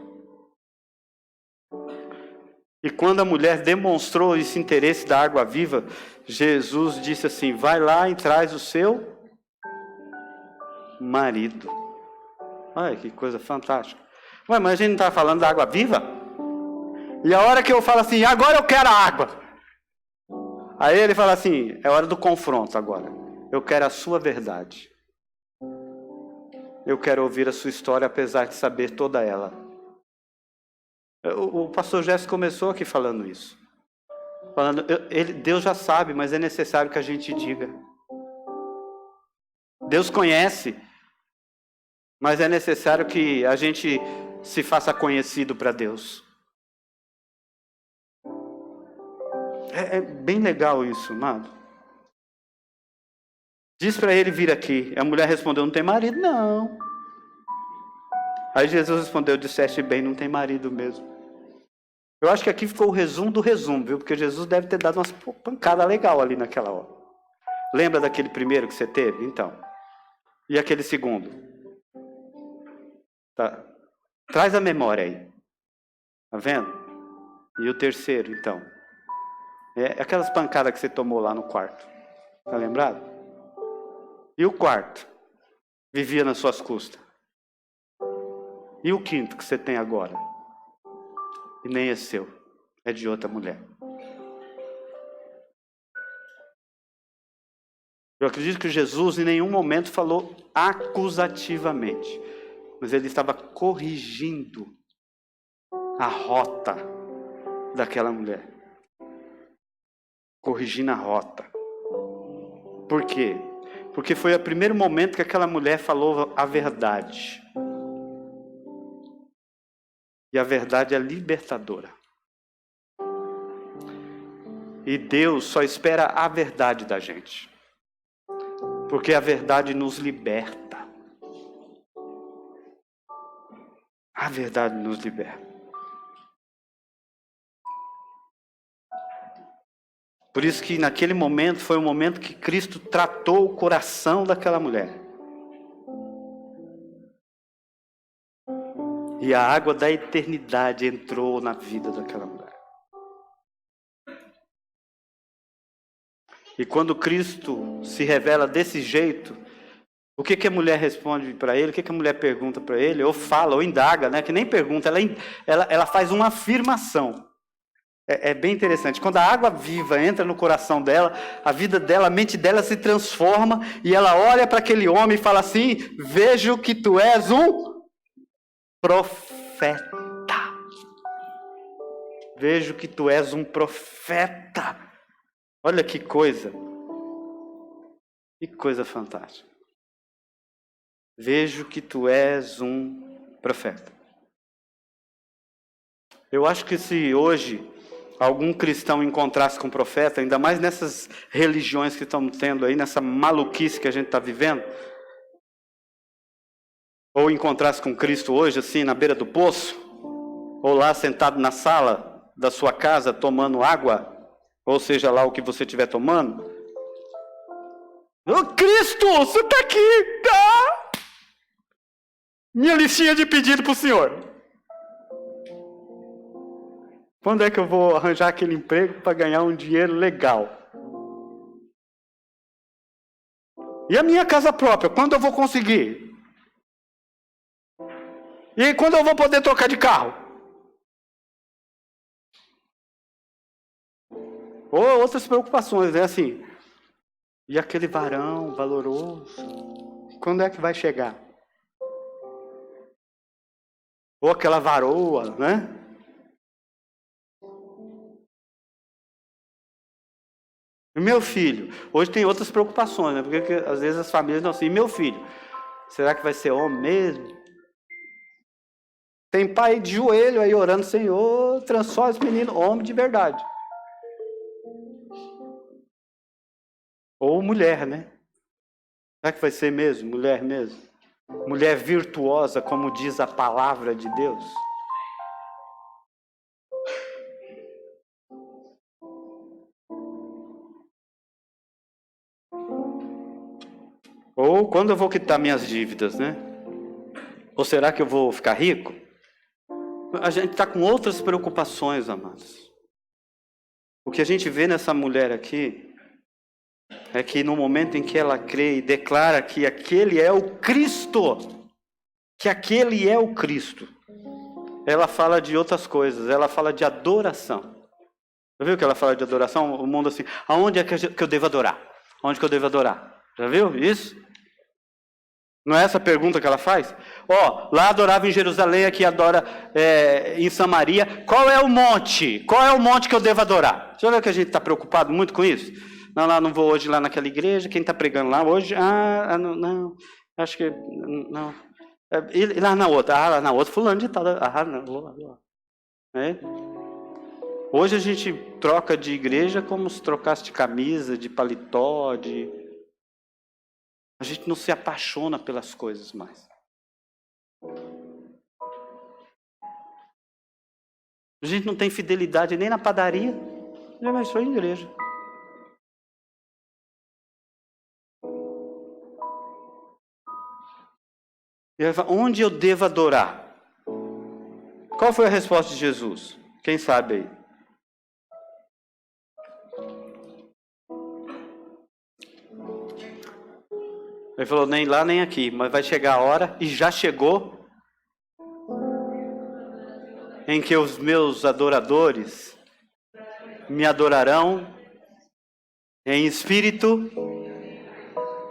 E quando a mulher demonstrou esse interesse da água viva, Jesus disse assim, vai lá e traz o seu marido. Olha que coisa fantástica. Ué, mas a gente não está falando da água viva? E a hora que eu falo assim, agora eu quero a água. Aí ele fala assim, é hora do confronto agora. Eu quero a sua verdade. Eu quero ouvir a sua história, apesar de saber toda ela. O pastor Jéssica começou aqui falando isso. Falando, Deus já sabe, mas é necessário que a gente diga. Deus conhece, mas é necessário que a gente se faça conhecido para Deus. É bem legal isso, amado. Diz para ele vir aqui. A mulher respondeu, não tem marido? Não. Aí Jesus respondeu, disseste bem, não tem marido mesmo. Eu acho que aqui ficou o resumo do resumo, viu? Porque Jesus deve ter dado umas pancadas legal ali naquela hora. Lembra daquele primeiro que você teve? Então. E aquele segundo? Tá. Traz a memória aí. Tá vendo? E o terceiro, então? É aquelas pancadas que você tomou lá no quarto. Tá lembrado? E o quarto? Vivia nas suas custas. E o quinto que você tem agora? E nem é seu. É de outra mulher. Eu acredito que Jesus em nenhum momento falou acusativamente. Mas ele estava corrigindo a rota daquela mulher. Corrigindo a rota. Por quê? Porque foi o primeiro momento que aquela mulher falou a verdade. E a verdade é libertadora. E Deus só espera a verdade da gente. Porque a verdade nos liberta. A verdade nos liberta. Por isso que naquele momento foi o momento que Cristo tratou o coração daquela mulher. E a água da eternidade entrou na vida daquela mulher. E quando Cristo se revela desse jeito, o que a mulher responde para ele? O que a mulher pergunta para ele? Ou fala, ou indaga, né? Que nem pergunta, ela faz uma afirmação. É bem interessante. Quando a água viva entra no coração dela, a vida dela, a mente dela se transforma e ela olha para aquele homem e fala assim: vejo que tu és um profeta. Vejo que tu és um profeta. Olha que coisa. Que coisa fantástica. Vejo que tu és um profeta. Eu acho que se hoje algum cristão encontrasse com um profeta, ainda mais nessas religiões que estamos tendo aí, nessa maluquice que a gente está vivendo, ou encontrasse com Cristo hoje, assim, na beira do poço, ou lá sentado na sala da sua casa tomando água, ou seja lá o que você estiver tomando, ô Cristo, você está aqui, tá? Minha listinha de pedido para o Senhor. Quando é que eu vou arranjar aquele emprego para ganhar um dinheiro legal? E a minha casa própria, quando eu vou conseguir? E quando eu vou poder trocar de carro? Ou outras preocupações, né? Assim, e aquele varão valoroso, quando é que vai chegar? Ou aquela varoa, né? Meu filho, hoje tem outras preocupações, né? Porque às vezes as famílias não assim, meu filho, será que vai ser homem mesmo? Tem pai de joelho aí orando, Senhor, transforma esse menino homem de verdade. Ou mulher, né? Será que vai ser mesmo? Mulher mesmo? Mulher virtuosa, como diz a palavra de Deus? Ou quando eu vou quitar minhas dívidas, né? Ou será que eu vou ficar rico? A gente está com outras preocupações, amados. O que a gente vê nessa mulher aqui é que no momento em que ela crê e declara que aquele é o Cristo, ela fala de outras coisas, ela fala de adoração. Já viu que ela fala de adoração? O mundo assim, aonde é que eu devo adorar? Onde que eu devo adorar? Já viu isso? Não é essa a pergunta que ela faz? Lá adorava em Jerusalém, aqui adora em Samaria. Qual é o monte? Qual é o monte que eu devo adorar? Já viu que a gente está preocupado muito com isso? Não vou hoje lá naquela igreja. Quem está pregando lá hoje? Não. Acho que não. E lá na outra? Lá na outra, fulano de tal. Não. Hoje a gente troca de igreja como se trocasse de camisa, de paletó, A gente não se apaixona pelas coisas mais. A gente não tem fidelidade nem na padaria, mas só em igreja. E ela fala, onde eu devo adorar? Qual foi a resposta de Jesus? Quem sabe aí? Ele falou, nem lá nem aqui, mas vai chegar a hora, e já chegou, em que os meus adoradores me adorarão em espírito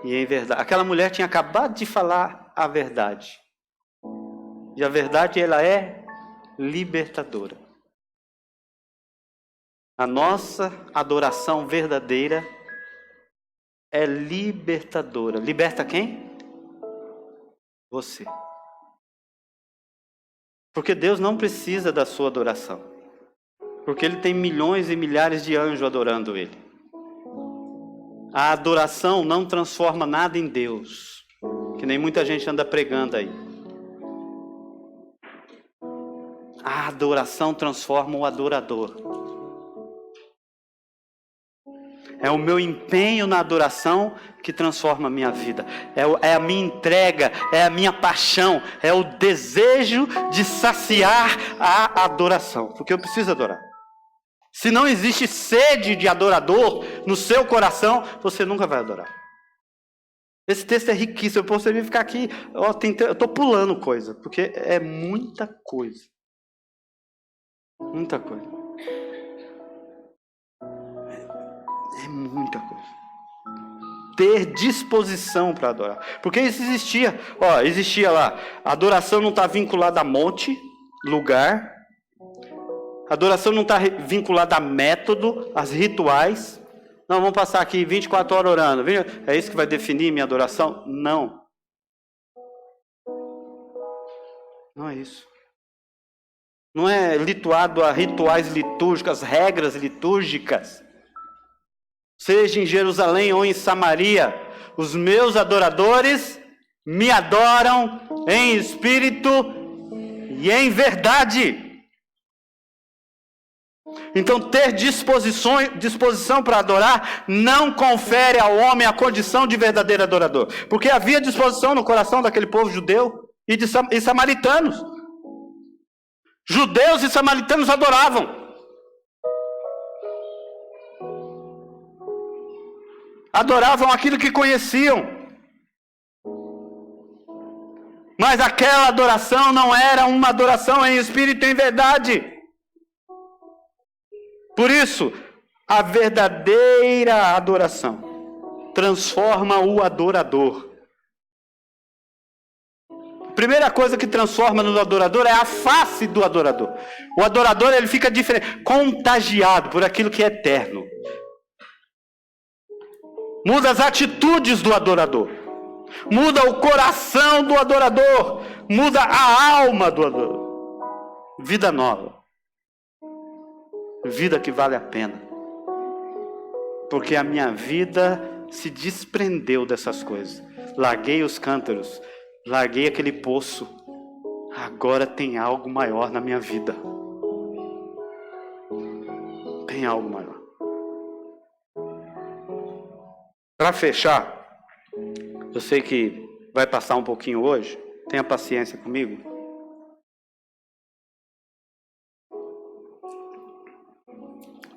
e em verdade. Aquela mulher tinha acabado de falar a verdade. E a verdade, ela é libertadora. A nossa adoração verdadeira é libertadora. Liberta quem? Você. Porque Deus não precisa da sua adoração. Porque ele tem milhões e milhares de anjos adorando ele. A adoração não transforma nada em Deus, que nem muita gente anda pregando aí. A adoração transforma o adorador. É o meu empenho na adoração que transforma a minha vida. É a minha entrega, é a minha paixão, é o desejo de saciar a adoração. Porque eu preciso adorar. Se não existe sede de adorador no seu coração, você nunca vai adorar. Esse texto é riquíssimo. Eu poderia ficar aqui, eu estou pulando coisa, porque é muita coisa. Muita coisa. É muita coisa. Ter disposição para adorar. Porque isso existia. Existia lá. A adoração não está vinculada a monte, lugar. A adoração não está vinculada a método, a rituais. Não, vamos passar aqui 24 horas orando. É isso que vai definir minha adoração? Não. Não é isso. Não é lituado a rituais litúrgicos, regras litúrgicas. Seja em Jerusalém ou em Samaria, os meus adoradores me adoram em espírito e em verdade. Então, ter disposição para adorar não confere ao homem a condição de verdadeiro adorador. Porque havia disposição no coração daquele povo judeu e samaritanos. Judeus e samaritanos adoravam. Adoravam aquilo que conheciam. Mas aquela adoração não era uma adoração em espírito e em verdade. Por isso, a verdadeira adoração transforma o adorador. A primeira coisa que transforma no adorador é a face do adorador. O adorador, ele fica diferente, contagiado por aquilo que é eterno. Muda as atitudes do adorador. Muda o coração do adorador. Muda a alma do adorador. Vida nova. Vida que vale a pena. Porque a minha vida se desprendeu dessas coisas. Larguei os cântaros. Larguei aquele poço. Agora tem algo maior na minha vida. Tem algo maior. Para fechar, eu sei que vai passar um pouquinho hoje. Tenha paciência comigo.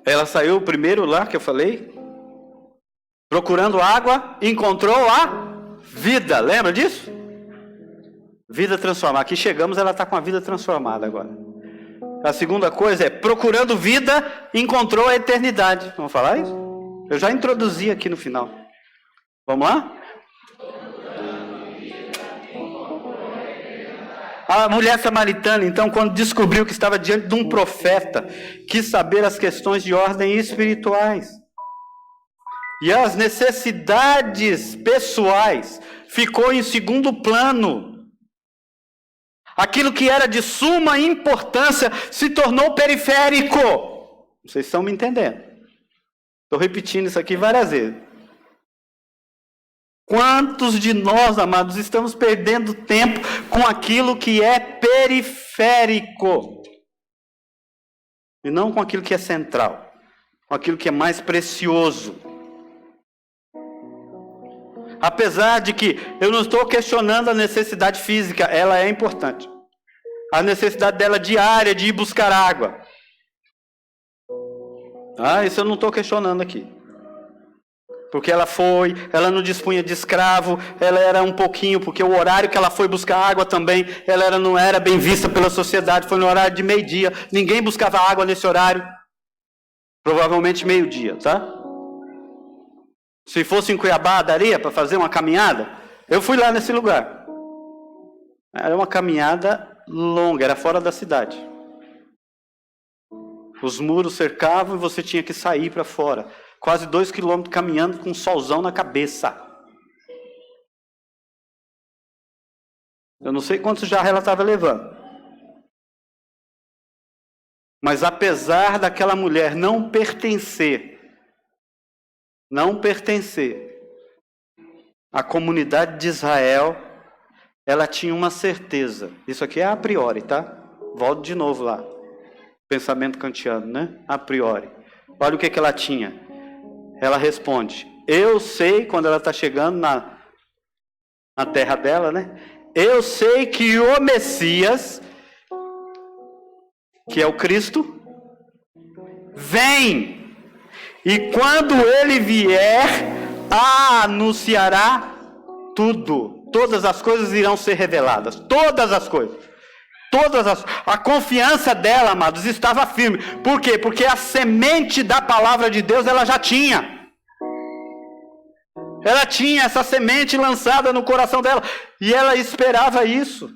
Ela saiu primeiro lá, que eu falei, procurando água, encontrou a vida. Lembra disso? Vida transformada. Aqui chegamos, ela está com a vida transformada agora. A segunda coisa é, procurando vida, encontrou a eternidade. Vamos falar isso? Eu já introduzi aqui no final. Vamos lá? A mulher samaritana, então, quando descobriu que estava diante de um profeta, quis saber as questões de ordem espirituais. E as necessidades pessoais ficou em segundo plano. Aquilo que era de suma importância se tornou periférico. Vocês estão me entendendo? Estou repetindo isso aqui várias vezes. Quantos de nós, amados, estamos perdendo tempo com aquilo que é periférico? E não com aquilo que é central. Com aquilo que é mais precioso. Apesar de que eu não estou questionando a necessidade física, ela é importante. A necessidade dela diária de ir buscar água. Isso eu não estou questionando aqui. Porque ela não dispunha de escravo, ela era um pouquinho, porque o horário que ela foi buscar água também, ela não era bem vista pela sociedade, foi no horário de meio-dia, ninguém buscava água nesse horário, provavelmente meio-dia, tá? Se fosse em Cuiabá, daria para fazer uma caminhada? Eu fui lá nesse lugar, era uma caminhada longa, era fora da cidade. Os muros cercavam e você tinha que sair para fora. Quase 2 quilômetros caminhando com um solzão na cabeça. Eu não sei quantos jarros ela estava levando. Mas apesar daquela mulher não pertencer à comunidade de Israel, ela tinha uma certeza. Isso aqui é a priori, tá? Volto de novo lá. Pensamento kantiano, né? A priori. Olha o que ela tinha. Ela responde: eu sei, quando ela está chegando na terra dela, né? Eu sei que o Messias, que é o Cristo, vem. E quando ele vier, anunciará tudo. Todas as coisas irão ser reveladas. Todas as coisas. A confiança dela, amados, estava firme. Por quê? Porque a semente da palavra de Deus ela já tinha. Ela tinha essa semente lançada no coração dela. E ela esperava isso.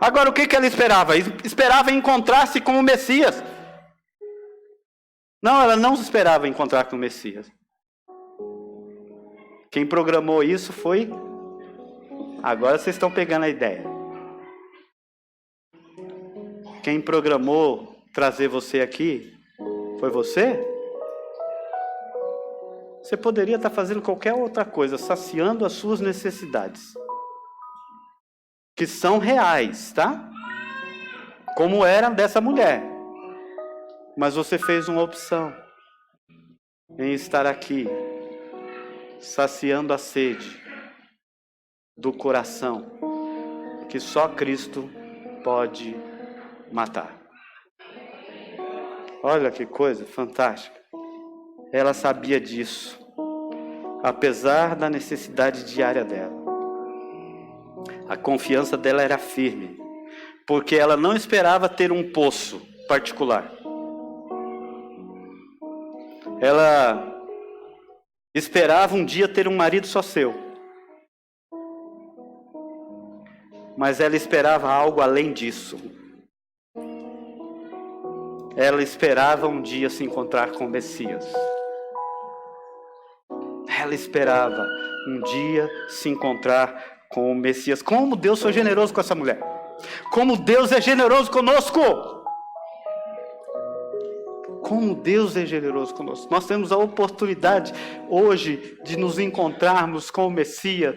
Agora, o que ela esperava? Esperava encontrar-se com o Messias. Não, ela não esperava encontrar com o Messias. Quem programou isso foi... Agora vocês estão pegando a ideia. Quem programou trazer você aqui foi você? Você poderia estar fazendo qualquer outra coisa, saciando as suas necessidades. Que são reais, tá? Como era dessa mulher. Mas você fez uma opção em estar aqui, saciando a sede do coração, que só Cristo pode matar. Olha que coisa fantástica. Ela sabia disso, apesar da necessidade diária dela. A confiança dela era firme, porque ela não esperava ter um poço particular. Ela esperava um dia ter um marido só seu. Mas ela esperava algo além disso. Ela esperava um dia se encontrar com o Messias. Ela esperava um dia se encontrar com o Messias. Como Deus foi generoso com essa mulher. Como Deus é generoso conosco. Como Deus é generoso conosco. Nós temos a oportunidade hoje de nos encontrarmos com o Messias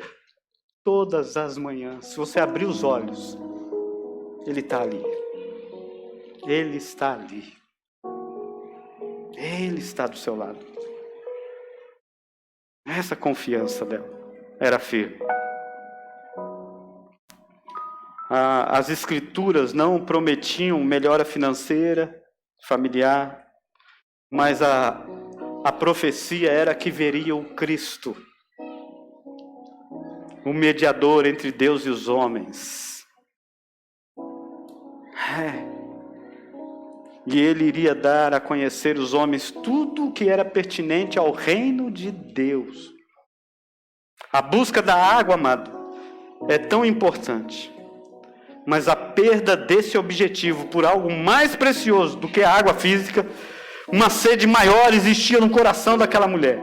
todas as manhãs. Se você abrir os olhos, Ele está ali. Ele está ali. Ele está do seu lado. Essa confiança dela era firme. As escrituras não prometiam melhora financeira, familiar, mas a profecia era que veria o Cristo, o mediador entre Deus e os homens. E ele iria dar a conhecer os homens tudo o que era pertinente ao reino de Deus. A busca da água, amado, é tão importante. Mas a perda desse objetivo por algo mais precioso do que a água física, uma sede maior existia no coração daquela mulher.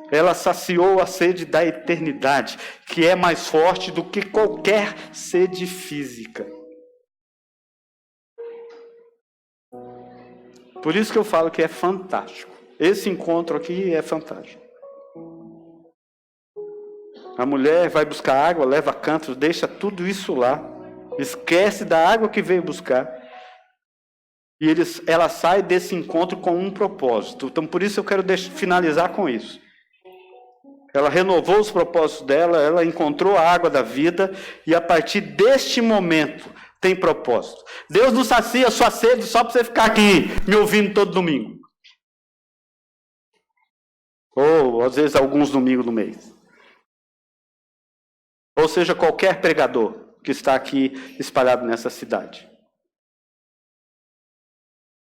Ela saciou a sede da eternidade, que é mais forte do que qualquer sede física. Por isso que eu falo que é fantástico. Esse encontro aqui é fantástico. A mulher vai buscar água, leva cantos, deixa tudo isso lá. Esquece da água que veio buscar. E ela sai desse encontro com um propósito. Então, por isso eu quero finalizar com isso. Ela renovou os propósitos dela, ela encontrou a água da vida. E a partir deste momento, tem propósito. Deus não sacia a sua sede só para você ficar aqui me ouvindo todo domingo. Ou, às vezes, alguns domingos no mês. Ou seja, qualquer pregador que está aqui espalhado nessa cidade.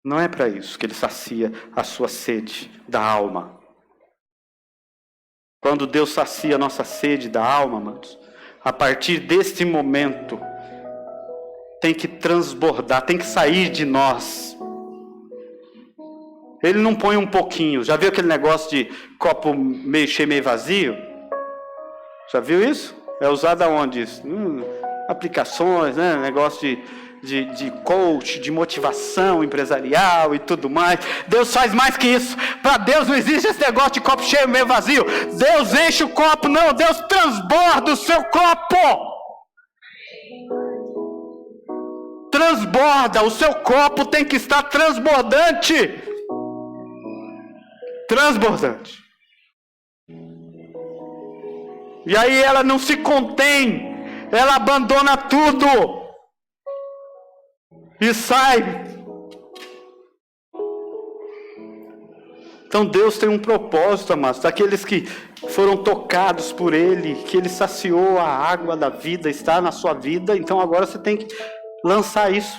Não é para isso que ele sacia a sua sede da alma. Quando Deus sacia a nossa sede da alma, amados, a partir deste momento, tem que transbordar, tem que sair de nós. Ele não põe um pouquinho. Já viu aquele negócio de copo meio cheio, meio vazio? Já viu isso? É usado aonde isso? Aplicações, né? Negócio de coach, de motivação empresarial e tudo mais. Deus faz mais que isso. Para Deus não existe esse negócio de copo cheio, meio vazio. Deus enche o copo, não. Deus transborda o seu copo. Transborda, o seu copo tem que estar transbordante. Transbordante. E aí ela não se contém, ela abandona tudo e sai. Então Deus tem um propósito, amados, daqueles que foram tocados por Ele, que Ele saciou a água da vida, está na sua vida. Então agora você tem que lançar isso,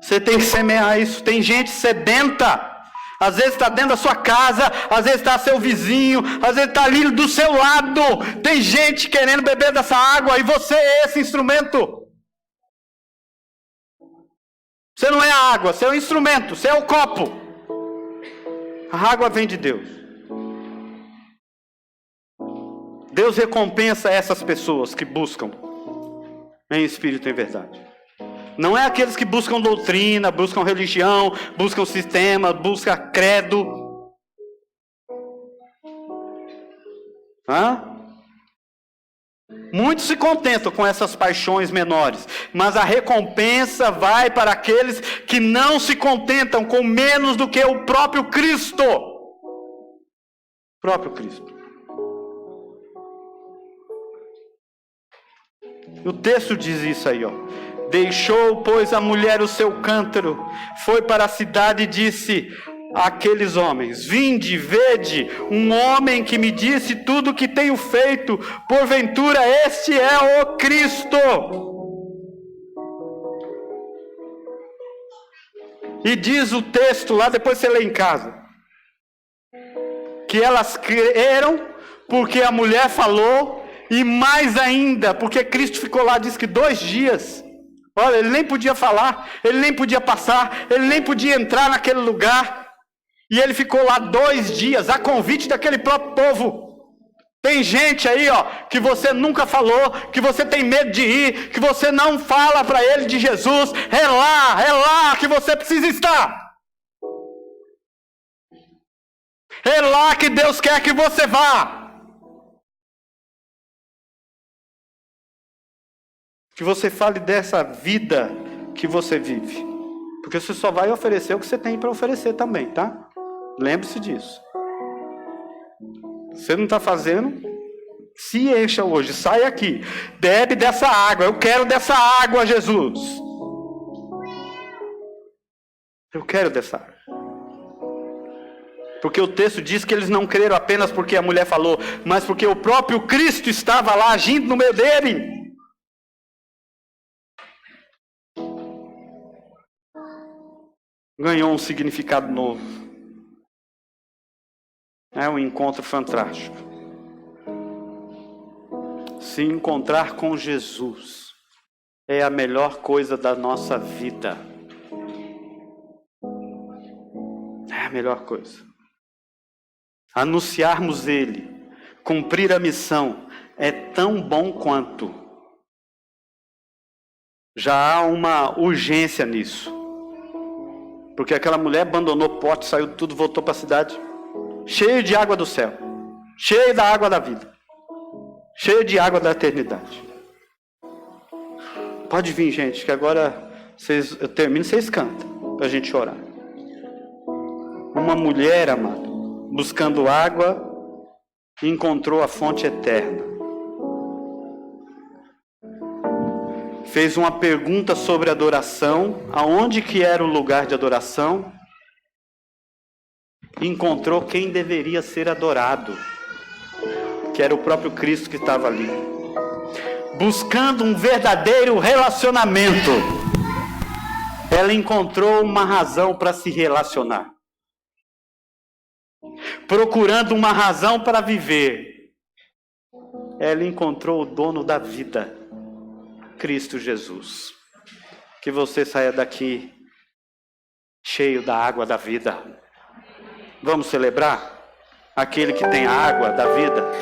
você tem que semear isso. Tem gente sedenta, às vezes está dentro da sua casa, às vezes está seu vizinho, às vezes está ali do seu lado. Tem gente querendo beber dessa água e você é esse instrumento. Você não é a água, você é o instrumento, você é o copo. A água vem de Deus. Deus recompensa essas pessoas que buscam em espírito e em verdade. Não é aqueles que buscam doutrina, buscam religião, buscam sistema, buscam credo. Muitos se contentam com essas paixões menores, mas a recompensa vai para aqueles que não se contentam com menos do que o próprio Cristo. O próprio Cristo. O texto diz isso aí, ó. Deixou, pois, a mulher o seu cântaro, foi para a cidade e disse àqueles homens: vinde, vede, um homem que me disse tudo o que tenho feito, porventura este é o Cristo. E diz o texto lá, depois você lê em casa, que elas creram porque a mulher falou, e mais ainda, porque Cristo ficou lá, diz que 2 dias. Olha, ele nem podia falar, ele nem podia passar, ele nem podia entrar naquele lugar. E ele ficou lá 2 dias, a convite daquele próprio povo. Tem gente aí, ó, que você nunca falou, que você tem medo de ir, que você não fala para ele de Jesus. É lá que você precisa estar. É lá que Deus quer que você vá. Que você fale dessa vida que você vive. Porque você só vai oferecer o que você tem para oferecer também, tá? Lembre-se disso. Você não está fazendo? Se encha hoje, sai aqui. Bebe dessa água. Eu quero dessa água, Jesus. Eu quero dessa água. Porque o texto diz que eles não creram apenas porque a mulher falou, mas porque o próprio Cristo estava lá agindo no meio dele. Ganhou um significado novo. É um encontro fantástico. Se encontrar com Jesus é a melhor coisa da nossa vida. É a melhor coisa. Anunciarmos Ele, cumprir a missão, é tão bom quanto. Já há uma urgência nisso. Porque aquela mulher abandonou o pote, saiu tudo, voltou para a cidade, cheio de água do céu, cheio da água da vida, cheio de água da eternidade. Pode vir, gente, que agora eu termino, vocês cantam, para a gente orar. Uma mulher, amado, buscando água, encontrou a fonte eterna. Fez uma pergunta sobre adoração, aonde que era o lugar de adoração, e encontrou quem deveria ser adorado, que era o próprio Cristo que estava ali, buscando um verdadeiro relacionamento. Ela encontrou uma razão para se relacionar, procurando uma razão para viver. Ela encontrou o dono da vida, Cristo Jesus. Que você saia daqui cheio da água da vida. Vamos celebrar aquele que tem a água da vida.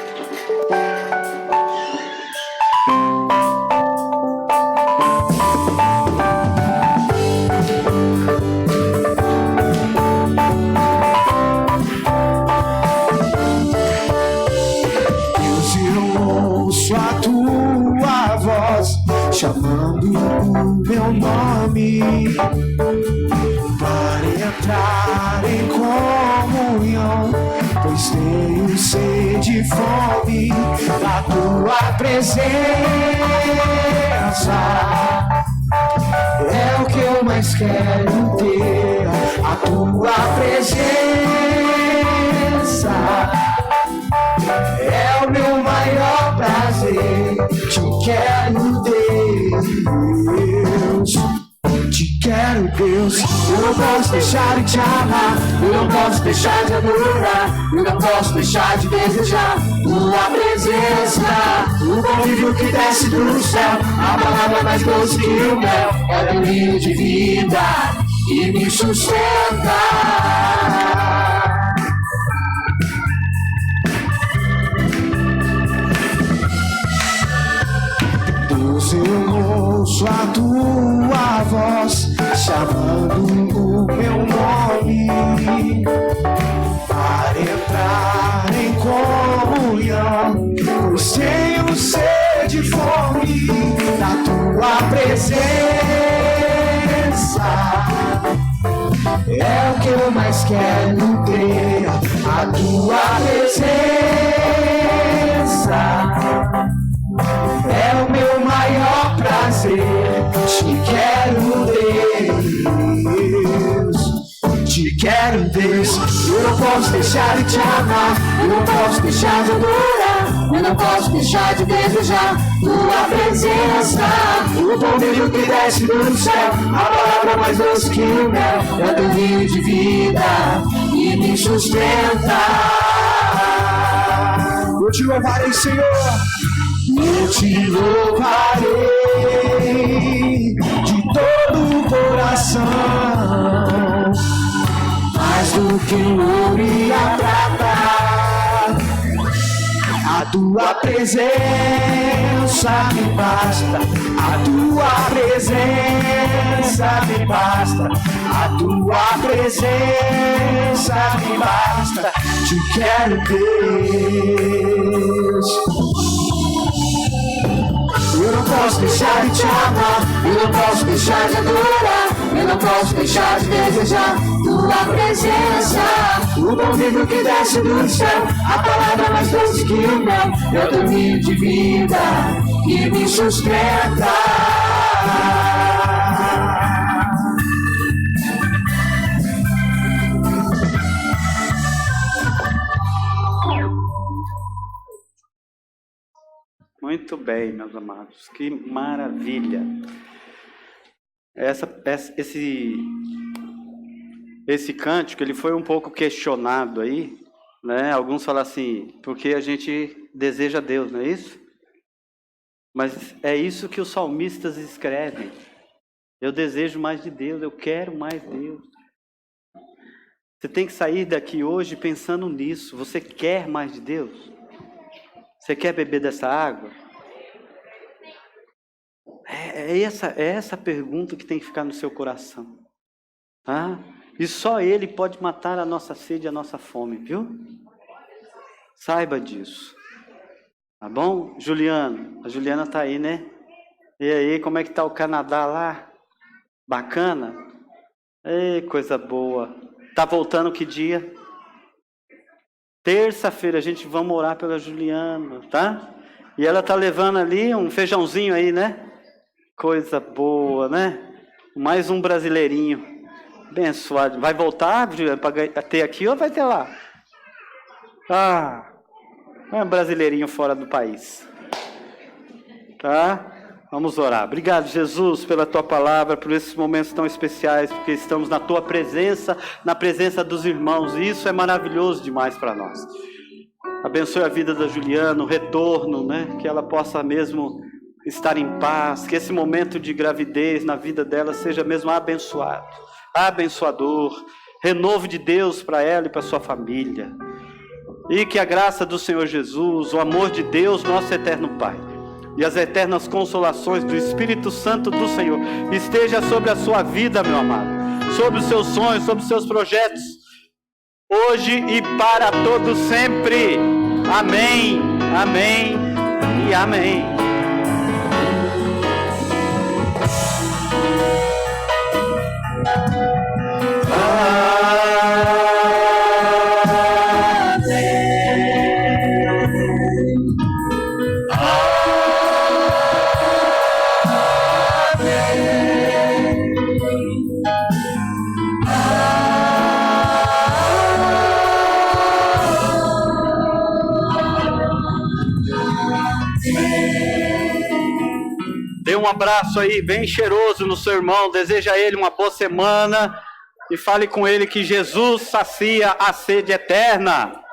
para entrar em comunhão, pois tenho sede e fome da tua presença. É o que eu mais quero ter, a tua presença. É o meu maior prazer, te quero, Deus. Te quero, Deus. Eu não posso deixar de te amar, eu não posso deixar de adorar, eu não posso deixar de desejar tua presença. O convívio que desce do céu, a palavra mais doce que o mel, é teu rio de vida e me sustenta. Eu ouço a tua voz chamando o meu nome para entrar em comunhão, pois tenho sede e fome da tua presença. É o que eu mais quero ter, a tua presença. É o meu maior prazer, te quero, Deus. Te quero, Deus. Eu não posso deixar de te amar, eu não posso deixar de adorar, eu não posso deixar de desejar tua presença. O pão vivo que desce do céu, a palavra mais doce que o mel, é teu rio de vida e me sustenta. Eu te louvarei, Senhor. Eu te louvarei de todo o coração, mais do que o ouro e a prata. A tua presença me basta, a tua presença me basta, a tua presença me basta. Te quero, Deus. Eu não posso deixar de te amar, eu não posso deixar de adorar, eu não posso deixar de desejar tua presença. O pão vivo que desce do céu, a palavra mais doce que o mel, é o teu rio de vida que me sustenta. Muito bem, meus amados, que maravilha. Esse cântico, ele foi um pouco questionado aí, né? Alguns falam assim, porque a gente deseja Deus, não é isso? Mas é isso que os salmistas escrevem. Eu desejo mais de Deus, eu quero mais Deus. Você tem que sair daqui hoje pensando nisso. Você quer mais de Deus? Você quer beber dessa água? É essa pergunta que tem que ficar no seu coração. Tá? E só Ele pode matar a nossa sede e a nossa fome, viu? Saiba disso. Tá bom? Juliano, a Juliana está aí, né? E aí, como é que tá o Canadá lá? Bacana? Ei, coisa boa. Tá voltando que dia? Terça-feira, a gente vamos orar pela Juliana, tá? E ela tá levando ali um feijãozinho aí, né? Coisa boa, né? Mais um brasileirinho. Abençoado. Vai voltar para ter aqui ou vai ter lá? É um brasileirinho fora do país. Tá? Vamos orar. Obrigado, Jesus, pela Tua palavra, por esses momentos tão especiais, porque estamos na Tua presença, na presença dos irmãos, e isso é maravilhoso demais para nós. Abençoe a vida da Juliana, o retorno, né? Que ela possa mesmo estar em paz, que esse momento de gravidez na vida dela seja mesmo abençoado, abençoador, renovo de Deus para ela e para sua família. E que a graça do Senhor Jesus, o amor de Deus, nosso eterno Pai, e as eternas consolações do Espírito Santo do Senhor esteja sobre a sua vida, meu amado, sobre os seus sonhos, sobre os seus projetos, hoje e para todo sempre. Amém, amém e amém. Dê um abraço aí bem cheiroso no seu irmão, deseja a ele uma boa semana e fale com ele que Jesus sacia a sede eterna.